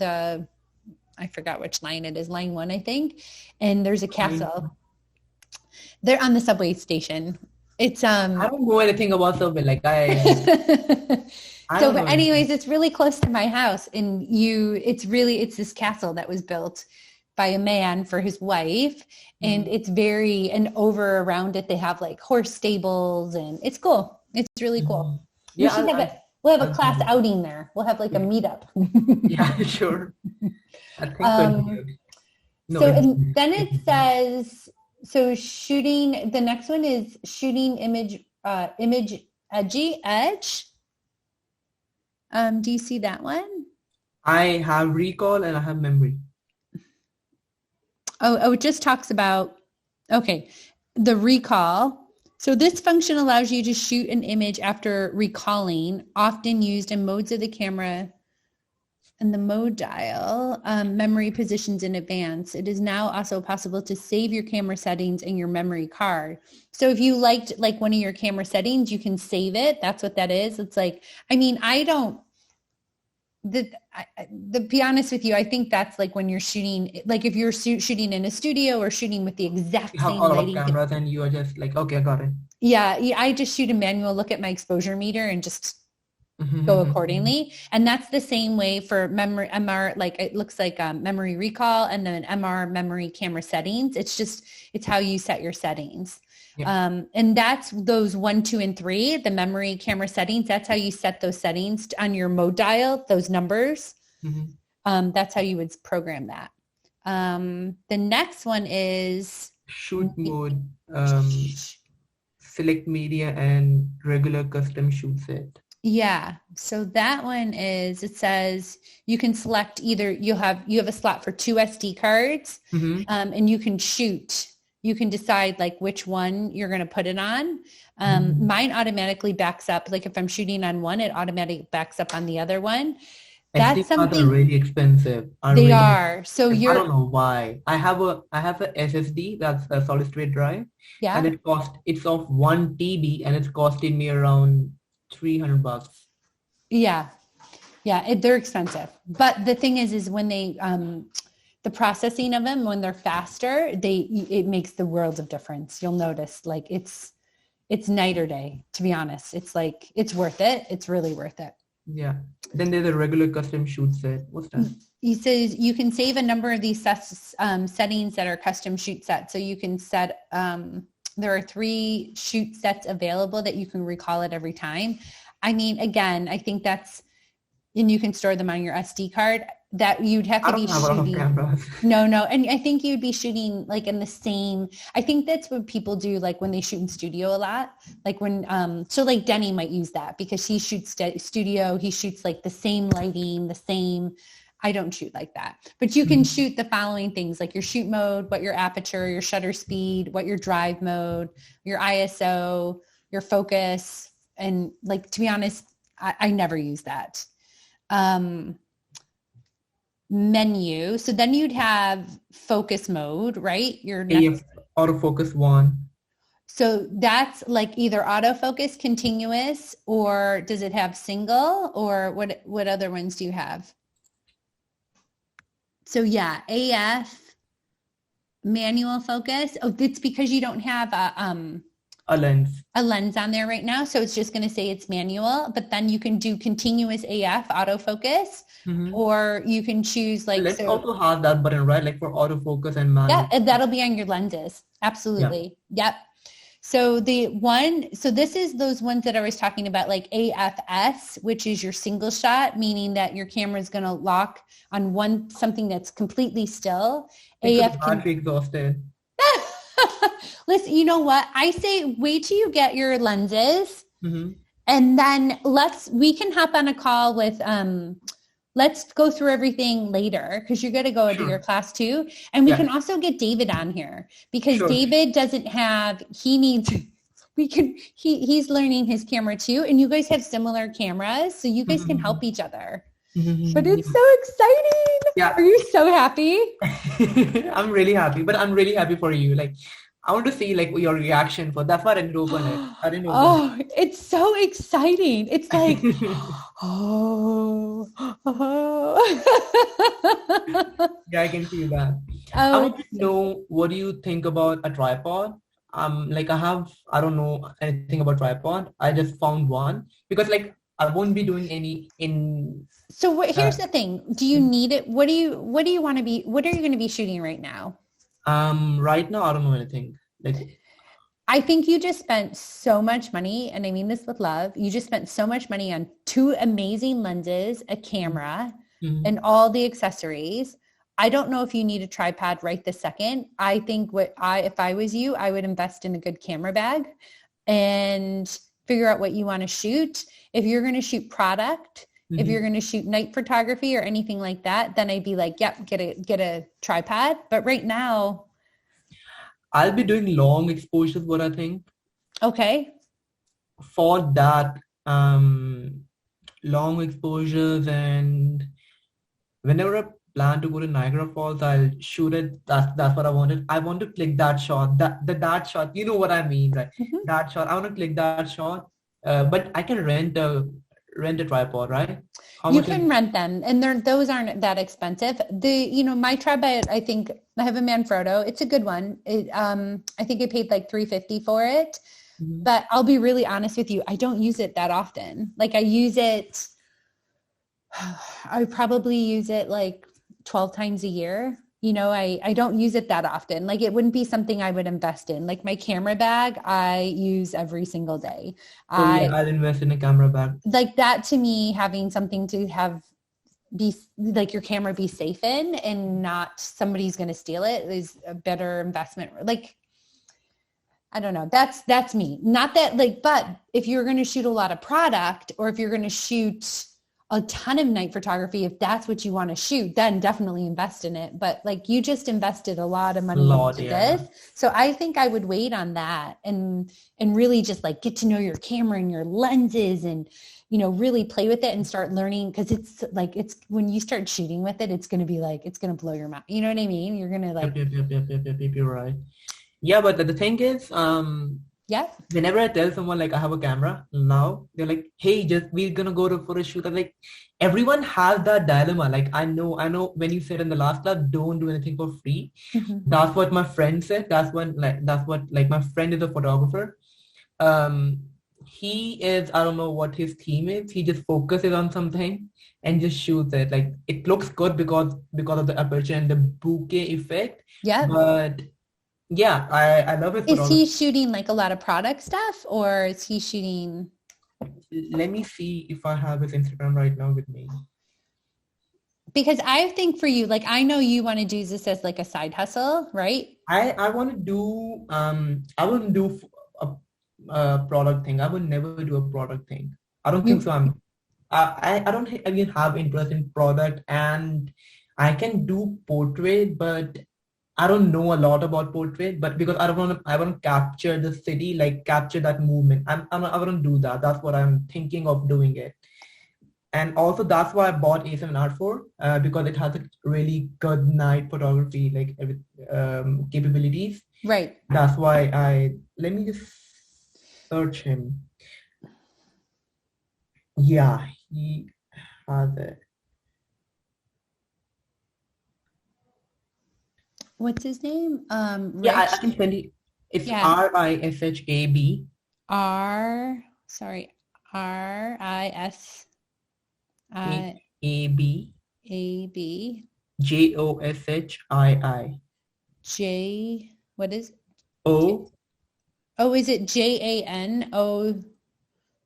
I forgot which line it is, line 1 I think, and there's a castle. They're on the subway station. It's I don't know anything about subway. Like so but anyways, it's really close to my house, and it's this castle that was built by a man for his wife, and it's and over around it they have like horse stables, and it's cool. It's really cool. Yeah, we'll have a class outing there. We'll have like a meetup. Yeah, sure. I think then it says so shooting. The next one is shooting image edge. Do you see that one? I have recall and I have memory. Oh, it just talks about, okay, the recall. So this function allows you to shoot an image after recalling, often used in modes of the camera and the mode dial, memory positions in advance. It is now also possible to save your camera settings in your memory card. So if you liked like one of your camera settings, you can save it. That's what that is. It's like, I mean, to be honest with you, I think that's like when you're shooting, like if you're shooting in a studio or shooting with the exact same lighting. Cameras and you are just like, okay, I got it. Yeah, I just shoot a manual, look at my exposure meter and just go accordingly. And that's the same way for memory, MR, like it looks like memory recall and then MR memory camera settings. It's how you set your settings. Yeah. And that's those 1, 2, and 3, the memory camera settings. That's how you set those settings on your mode dial, those numbers. That's how you would program that. The next one is shoot mode, select media and regular custom shoot set. Yeah. So that one is, it says you can select either you have a slot for 2 SD cards and you can shoot. You can decide like which one you're going to put it on. Mine automatically backs up. Like if I'm shooting on one, it automatically backs up on the other one. That's something really expensive. They are. So I don't know why. I have a SSD that's a solid state drive. Yeah. And it's of 1 TB and it's costing me around $300. Yeah. Yeah. They're expensive. But the thing is when they, the processing of them, when they're faster, it makes the world of difference. You'll notice like it's night or day, to be honest. It's like, it's worth it. It's really worth it. Yeah. Then there's a regular custom shoot set. What's that? He says you can save a number of these settings that are custom shoot sets. So you can set, there are 3 shoot sets available that you can recall it every time. I mean, again, I think and you can store them on your SD card. that you'd have I to be don't have a lot of shooting. cameras. No, and I think you'd be shooting like in the same. I think that's what people do, like when they shoot in studio a lot. Like when, so like Denny might use that because he shoots studio. He shoots like the same lighting, the same. I don't shoot like that, but you can shoot the following things like your shoot mode, what your aperture, your shutter speed, what your drive mode, your ISO, your focus, and like to be honest, I never use that. Menu. So then you'd have focus mode, right? Your next. Autofocus 1. So that's like either autofocus, continuous, or does it have single, or what other ones do you have? So yeah, AF, manual focus. Oh, it's because you don't have A lens. a lens on there right now. So it's just going to say it's manual, but then you can do continuous AF autofocus, or you can choose like. Let's also have that button, right? Like for autofocus and manual. Yeah, that'll be on your lenses. Absolutely. Yeah. Yep. So this is those ones that I was talking about, like AFS, which is your single shot, meaning that your camera is going to lock on something that's completely still. AF battery exhausted. Listen, you know what? I say wait till you get your lenses, and then we can hop on a call with let's go through everything later because you're going to go into your class too. And we can also get David on here because David doesn't have, he's learning his camera too. And you guys have similar cameras. So you guys can help each other. But it's so exciting. Yeah. Are you so happy? I'm really happy, but I'm really happy for you. Like, I want to see like your reaction for that's why I didn't open it. Oh, it's so exciting. It's like, Yeah, I can feel that. I want to know, what do you think about a tripod? Like I don't know anything about tripod. I just found one because like I won't be doing any in. So here's the thing. Do you need it? What are you going to be shooting right now? Right now, I don't know anything. Like, I think you just spent so much money, and I mean this with love. You just spent so much money on 2 amazing lenses, a camera, and all the accessories. I don't know if you need a tripod right this second. I think if I was you, I would invest in a good camera bag and figure out what you want to shoot. If you're going to shoot product, if you're going to shoot night photography or anything like that, then I'd be like, yep, get a tripod. But right now, I'll be doing long exposures, what I think. Okay. For that, long exposures, and whenever I plan to go to Niagara Falls, I'll shoot it. That's what I wanted. I want to click that shot, that shot. You know what I mean, right? That shot. I want to click that shot. But I can rent a tripod, right? You can rent them, and those aren't that expensive. My tripod, I think I have a Manfrotto. It's a good one. I think I paid like $350 for it. But I'll be really honest with you, I don't use it that often. Like I probably use it like 12 times a year. I don't use it that often. Like it wouldn't be something I would invest in. Like my camera bag, I use every single day. I'll invest in a camera bag. Like that to me, having something to be like your camera be safe in and not somebody's going to steal it is a better investment. Like, I don't know. That's me. Not that like, but if you're going to shoot a lot of product or if you're going to shoot a ton of night photography, if that's what you want to shoot, then definitely invest in it. But like you just invested a lot of money into this. So I think I would wait on that and really just like get to know your camera and your lenses and, really play with it and start learning. Cause it's when you start shooting with it, it's going to be like, it's going to blow your mind. You know what I mean? You're going to like, Yep, you're right. Yeah. But the thing is, whenever I tell someone like I have a camera now, they're like, hey, we're gonna go for a shoot. I'm like, everyone has that dilemma. Like I know when you said in the last class, don't do anything for free. That's what my friend said. That's what my friend is a photographer. He is, I don't know what his theme is. He just focuses on something and just shoots it. Like it looks good because of the aperture and the bokeh effect. Yeah. But yeah, I love it. Is he shooting like a lot of product stuff or is he shooting? Let me see if I have his Instagram right now with me. Because I think for you, like, I know you want to do this as like a side hustle, right? I want to do I wouldn't do a product thing. I would never do a product thing. I don't think so. I don't even have interest in product, and I can do portrait, but I don't know a lot about portrait. But because I want to capture the city, like capture that movement. I wouldn't do that. That's what I'm thinking of doing it. And also that's why I bought A7R for because it has a really good night photography like capabilities. Right. That's why let me just search him. Yeah, he has it. What's his name? Rich? Yeah, I can send you. It's RISHAB. RISAB JOSHII. J, what is it? O. Oh, is it JANO?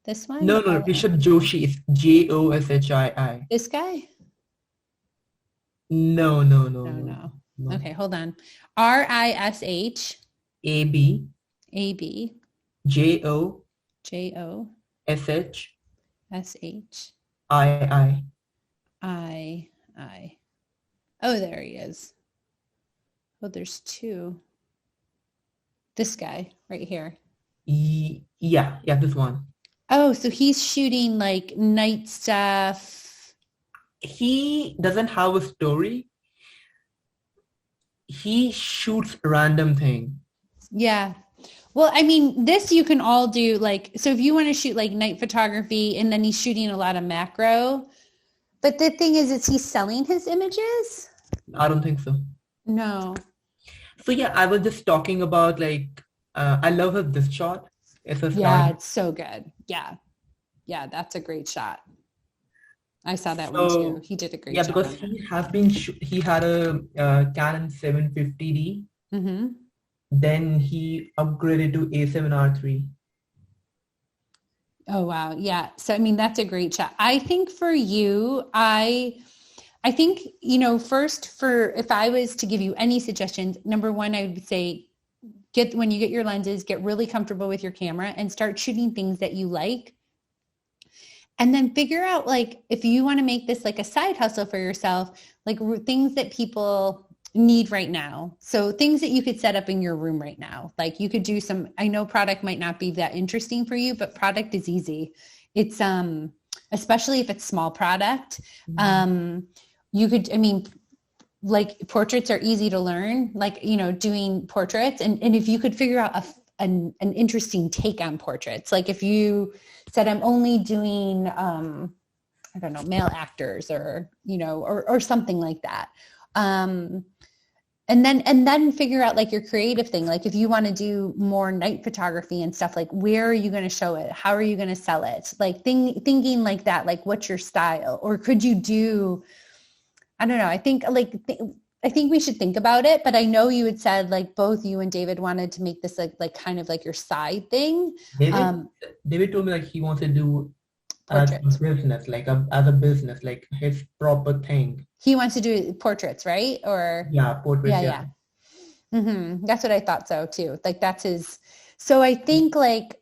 This one? No, Rishabh Joshi. It's JOSHII. This guy? No. No. Okay, hold on. RISH AB JO SH II. Oh, there he is. Oh, there's two. This guy right here. Yeah, this one. Oh, so he's shooting like night stuff. He doesn't have a story. He shoots random thing. Yeah. Well, I mean, this you can all do like, so if you want to shoot like night photography and then he's shooting a lot of macro, but the thing is he selling his images? I don't think so. No. So yeah, I was just talking about like, I love this shot. It's so good. Yeah, that's a great shot. I saw that one too. He did a great job. Yeah, because he had a Canon 750D. Mm-hmm. Then he upgraded to A7R3. Oh wow, yeah. So I mean, that's a great shot. I think for you, I think first if I was to give you any suggestions, number one, I would say when you get your lenses, get really comfortable with your camera and start shooting things that you like. And then figure out like, if you want to make this like a side hustle for yourself, like things that people need right now. So things that you could set up in your room right now. Like you could do I know product might not be that interesting for you, but product is easy. It's, especially if it's small product, you could, like portraits are easy to learn, like, doing portraits. And if you could figure out an interesting take on portraits, like if you said, I'm only doing, I don't know, male actors or something like that. And then figure out like your creative thing. Like if you want to do more night photography and stuff, like where are you going to show it? How are you going to sell it? Like thinking like that, like what's your style? Or could you do, I don't know. I think we should think about it, but I know you had said like both you and David wanted to make this like kind of like your side thing. David told me like he wants to do as a business, like as a business, like his proper thing. He wants to do portraits, right? Or portraits. Yeah. Mm-hmm. That's what I thought so too. Like that's his. So I think like,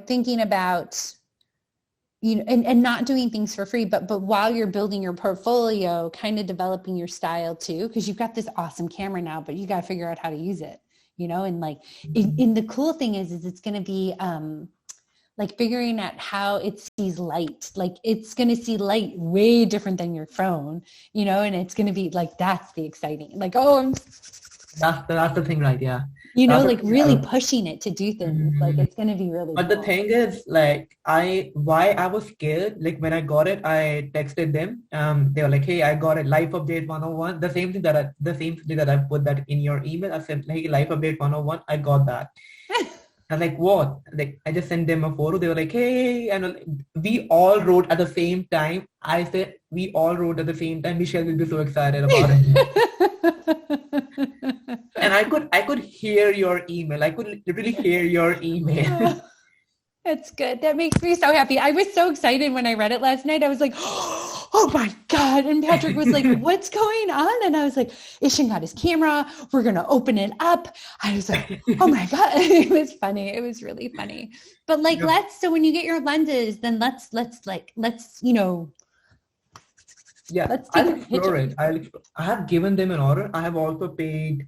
thinking about, and not doing things for free, but while you're building your portfolio, kind of developing your style too, because you've got this awesome camera now, but you got to figure out how to use it, and like, and the cool thing is it's going to be, like figuring out how it sees light, like it's going to see light way different than your phone, and it's going to be like, that's the exciting, like, that's the thing, right? Yeah. Like really pushing it to do things, like it's going to be really But cool. the thing is, like, why I was scared, like when I got it, I texted them. They were like, hey, I got it, life update 101. The same thing that I put that in your email. I said, hey, life update 101. I got that. I'm like, what? Like, I just sent them a photo. They were like, hey, and we all wrote at the same time. I said, we all wrote at the same time. Michelle will be so excited about it. And I could hear your email. I could literally hear your email. That's good. That makes me so happy. I was so excited when I read it last night. I was like, oh, oh my God. And Patrick was like, what's going on? And I was like, Ishann got his camera. We're going to open it up. I was like, oh my God. It was funny. It was really funny. But like, so when you get your lenses, then let's, let's take I'll a explore picture. it. I have given them an order. I have also paid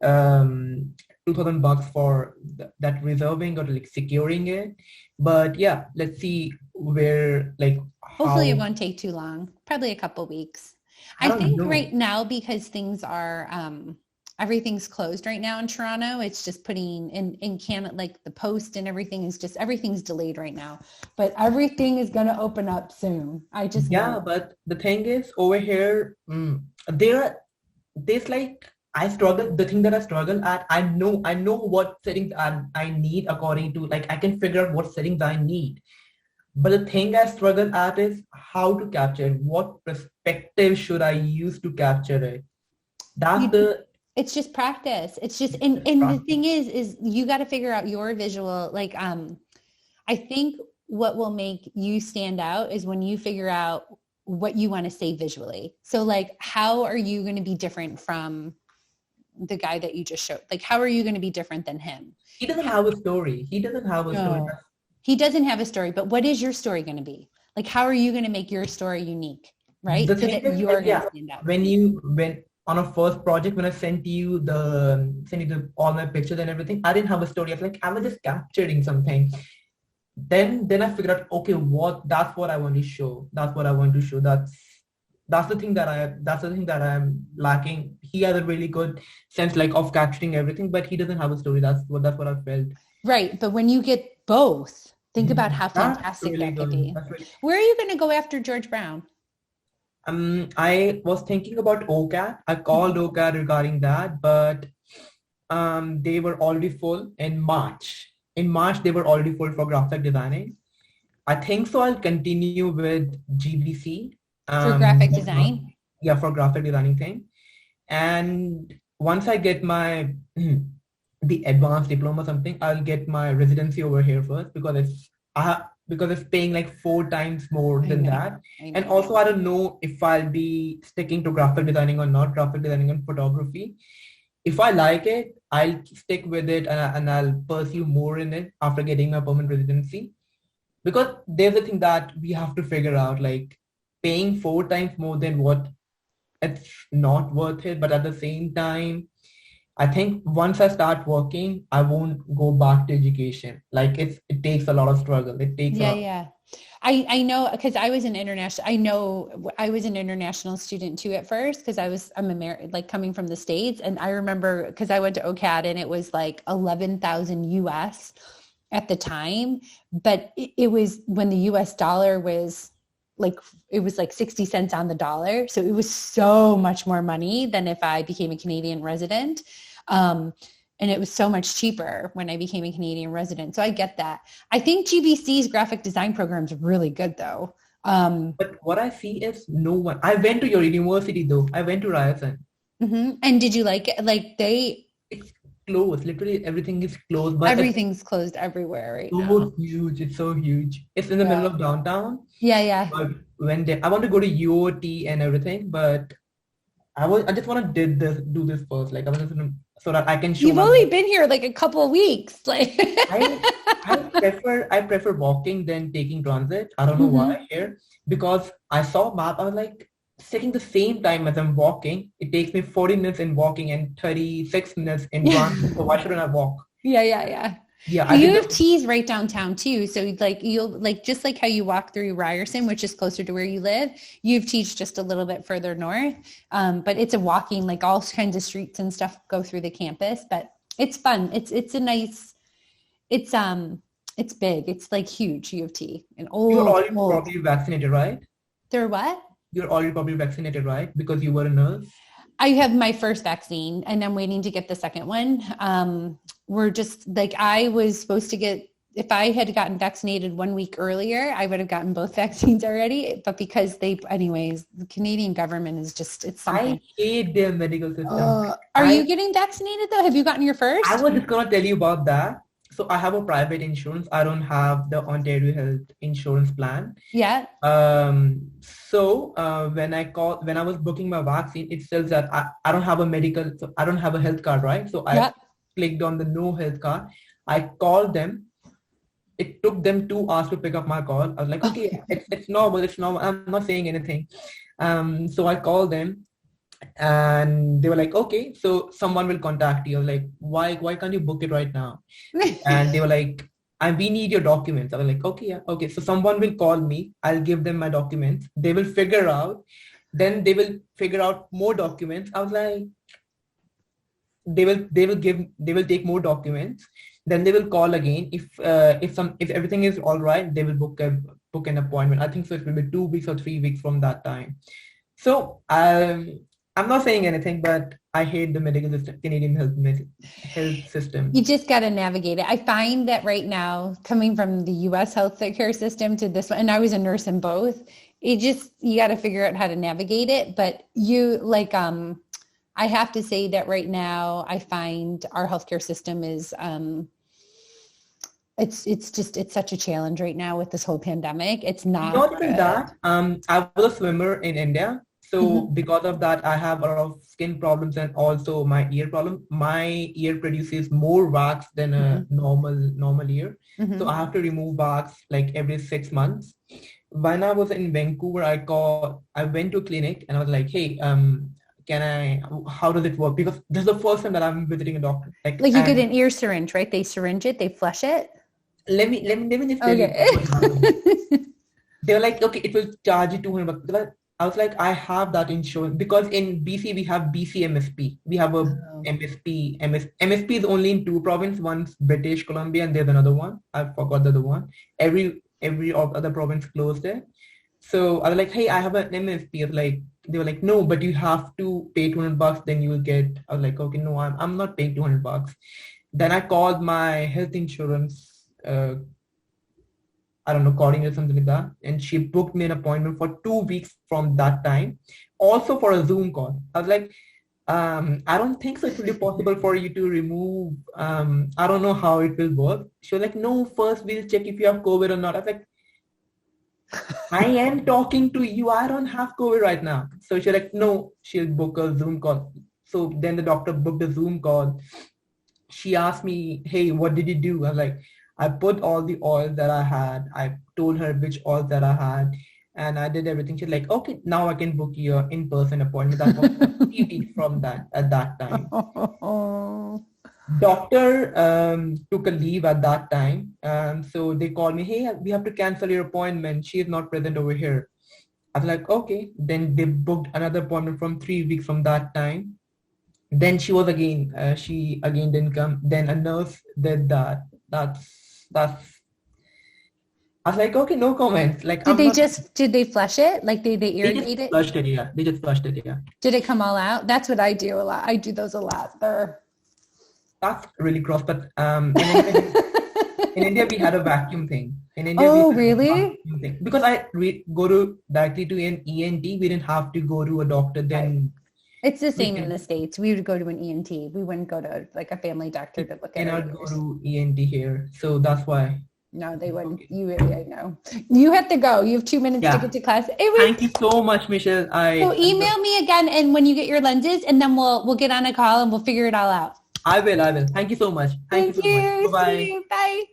$2,000 for that reserving or like securing it. But yeah, let's see where like Hopefully it how won't take too long, probably a couple weeks. I I don't think know. right now, because things are, everything's closed right now in Toronto. It's just putting in Canada, like the post and everything's delayed right now, but everything is going to open up soon. I just know. But the thing is over here, there's like I struggle. The thing that I struggle at, I know what settings I need according to like I can figure out what settings I need. But the thing I struggle at is how to capture it. What perspective should I use to capture it? It's just practice. It's just, and the thing is you got to figure out your visual. Like, I think what will make you stand out is when you figure out what you want to say visually. So like, how are you going to be different from the guy that you just showed? Like, how are you going to be different than him? He doesn't have a story. He doesn't have a story. He doesn't have a story, but what is your story going to be? Like, how are you going to make your story unique? Right. The so thing that is, you're like, going to stand out. When on a first project, when I sent you all my pictures and everything, I didn't have a story. I was just capturing something. Then I figured out, okay, that's what I want to show. That's what I want to show. That's the thing that I'm lacking. He has a really good sense like of capturing everything, but he doesn't have a story. That's what I felt. Right. But when you get both, think about how fantastic really that could be. Really Where are you going to go after George Brown? I was thinking about OCAT. I called OCAT regarding that, but they were already full in March. In March, they were already full for graphic designing. I think so. I'll continue with GBC. For graphic design? Yeah, for graphic designing thing. And once I get my the advanced diploma or something, I'll get my residency over here first because it's paying like 4 times more than that. And also I don't know if I'll be sticking to graphic designing or not, graphic designing and photography. If I like it, I'll stick with it and I'll pursue more in it after getting my permanent residency. Because there's a thing that we have to figure out, like paying 4 times more than what it's not worth it. But at the same time, I think once I start working, I won't go back to education. Like it takes a lot of struggle. It takes I know because I was an international student too at first because I'm American, like coming from the States. And I remember because I went to OCAD and it was like 11,000 US at the time, but it was when the US dollar was like, it was like 60 cents on the dollar. So it was so much more money than if I became a Canadian resident. And it was so much cheaper when I became a Canadian resident. So I get that. I think GBC's graphic design program is really good though. But what I see is no one. I went to your university though. I went to Ryerson. Mm-hmm. And did you like it? Like it's closed. Literally everything is closed. But everything's closed everywhere right now. So huge. It's so huge. It's in the middle of downtown. Yeah. But I want to go to UOT and everything, but I just want to do this first. Like I was just so that I can show. You've only been here like a couple of weeks. Like I prefer walking than taking transit. I don't know why here, because I saw a map. I was like taking the same time as I'm walking. It takes me 40 minutes in walking and 36 minutes in transit. So why shouldn't I walk? Yeah. Yeah, U of T's right downtown too. So like you'll like just like how you walk through Ryerson, which is closer to where you live. U of T's just a little bit further north, but it's a walking, like all kinds of streets and stuff go through the campus. But it's fun. It's a nice. It's big. It's like huge. U of T. And you're already probably vaccinated, right? They're what? You're already probably vaccinated, right? Because you were a nurse. I have my first vaccine and I'm waiting to get the second one. We're just like, I was supposed to get, if I had gotten vaccinated 1 week earlier, I would have gotten both vaccines already. But because the Canadian government is just, it's something. I hate their medical system. Are you getting vaccinated though? Have you gotten your first? I was just going to tell you about that. so I have a private insurance. I don't have the Ontario Health Insurance plan. Yeah. When I was booking my vaccine, it says that I don't have a medical, so I don't have a health card, right? So I clicked on the no health card. I called them. It took them 2 hours to pick up my call. I was like, okay, it's normal. I'm not saying anything. So I called them and they were like, okay, so someone will contact you. I was like, why can't you book it right now? And they were like, and we need your documents. I was like, okay, yeah, okay. So someone will call me. I'll give them my documents. They will figure out. Then they will figure out more documents. I was like, they will take more documents. Then they will call again. If everything is all right, they will book an appointment. I think so. It will be 2 weeks or 3 weeks from that time. So I'm not saying anything, but I hate the medical system, Canadian health system. You just got to navigate it. I find that right now, coming from the U.S. healthcare system to this one, and I was a nurse in both, you got to figure out how to navigate it. But I have to say that right now, I find our healthcare system is, it's such a challenge right now with this whole pandemic. It's not even that. I was a swimmer in India. So because of that, I have a lot of skin problems and also my ear problem. My ear produces more wax than a normal ear. So I have to remove wax like every 6 months. When I was in Vancouver, I went to a clinic and I was like, hey, how does it work? Because this is the first time that I'm visiting a doctor. Like you get an ear syringe, right? They syringe it, they flush it. Let me just tell you. They were like, okay, it will charge you $200. I was like, I have that insurance because in BC we have BC MSP. We have a MSP. MSP is only in 2 provinces. One's British Columbia and there's another one. I forgot the other one. Every other province closed it. So I was like, hey, I have an MSP. They were like, no, but you have to pay $200. Then you will get. I was like, okay, no, I'm not paying $200. Then I called my health insurance. I don't know, coordinator or something like that. And she booked me an appointment for 2 weeks from that time, also for a Zoom call. I was like, I don't think so it will be possible for you to remove, I don't know how it will work. She was like, no, first we'll check if you have COVID or not. I was like, I am talking to you. I don't have COVID right now. So she's like, no, she'll book a Zoom call. So then the doctor booked a Zoom call. She asked me, hey, what did you do? I was like, I put all the oils that I had. I told her which oils that I had and I did everything. She's like, okay, now I can book your in-person appointment. That was 3 weeks from that at that time. Doctor took a leave at that time. So they called me, hey, we have to cancel your appointment. She is not present over here. I was like, okay. Then they booked another appointment from 3 weeks from that time. Then she again didn't come. Then a nurse did that. That's I was like, okay, no comments. Like, did they flush it? Like they irrigate it? Flushed it, yeah. They just flushed it, yeah. Did it come all out? That's what I do a lot. I do those a lot. That's really gross. But in India, we had a vacuum thing. In India, really? Because I go directly to an ENT. We didn't have to go to a doctor then. It's the same in the States. We would go to an ENT. We wouldn't go to like a family doctor to look at it. Cannot go to ENT here. So that's why. No, they wouldn't. I know. You have to go. You have 2 minutes to get to class. Thank you so much, Michelle. So email me again and when you get your lenses and then we'll get on a call and we'll figure it all out. I will. Thank you so much. Thank you so much. Bye-bye. Bye.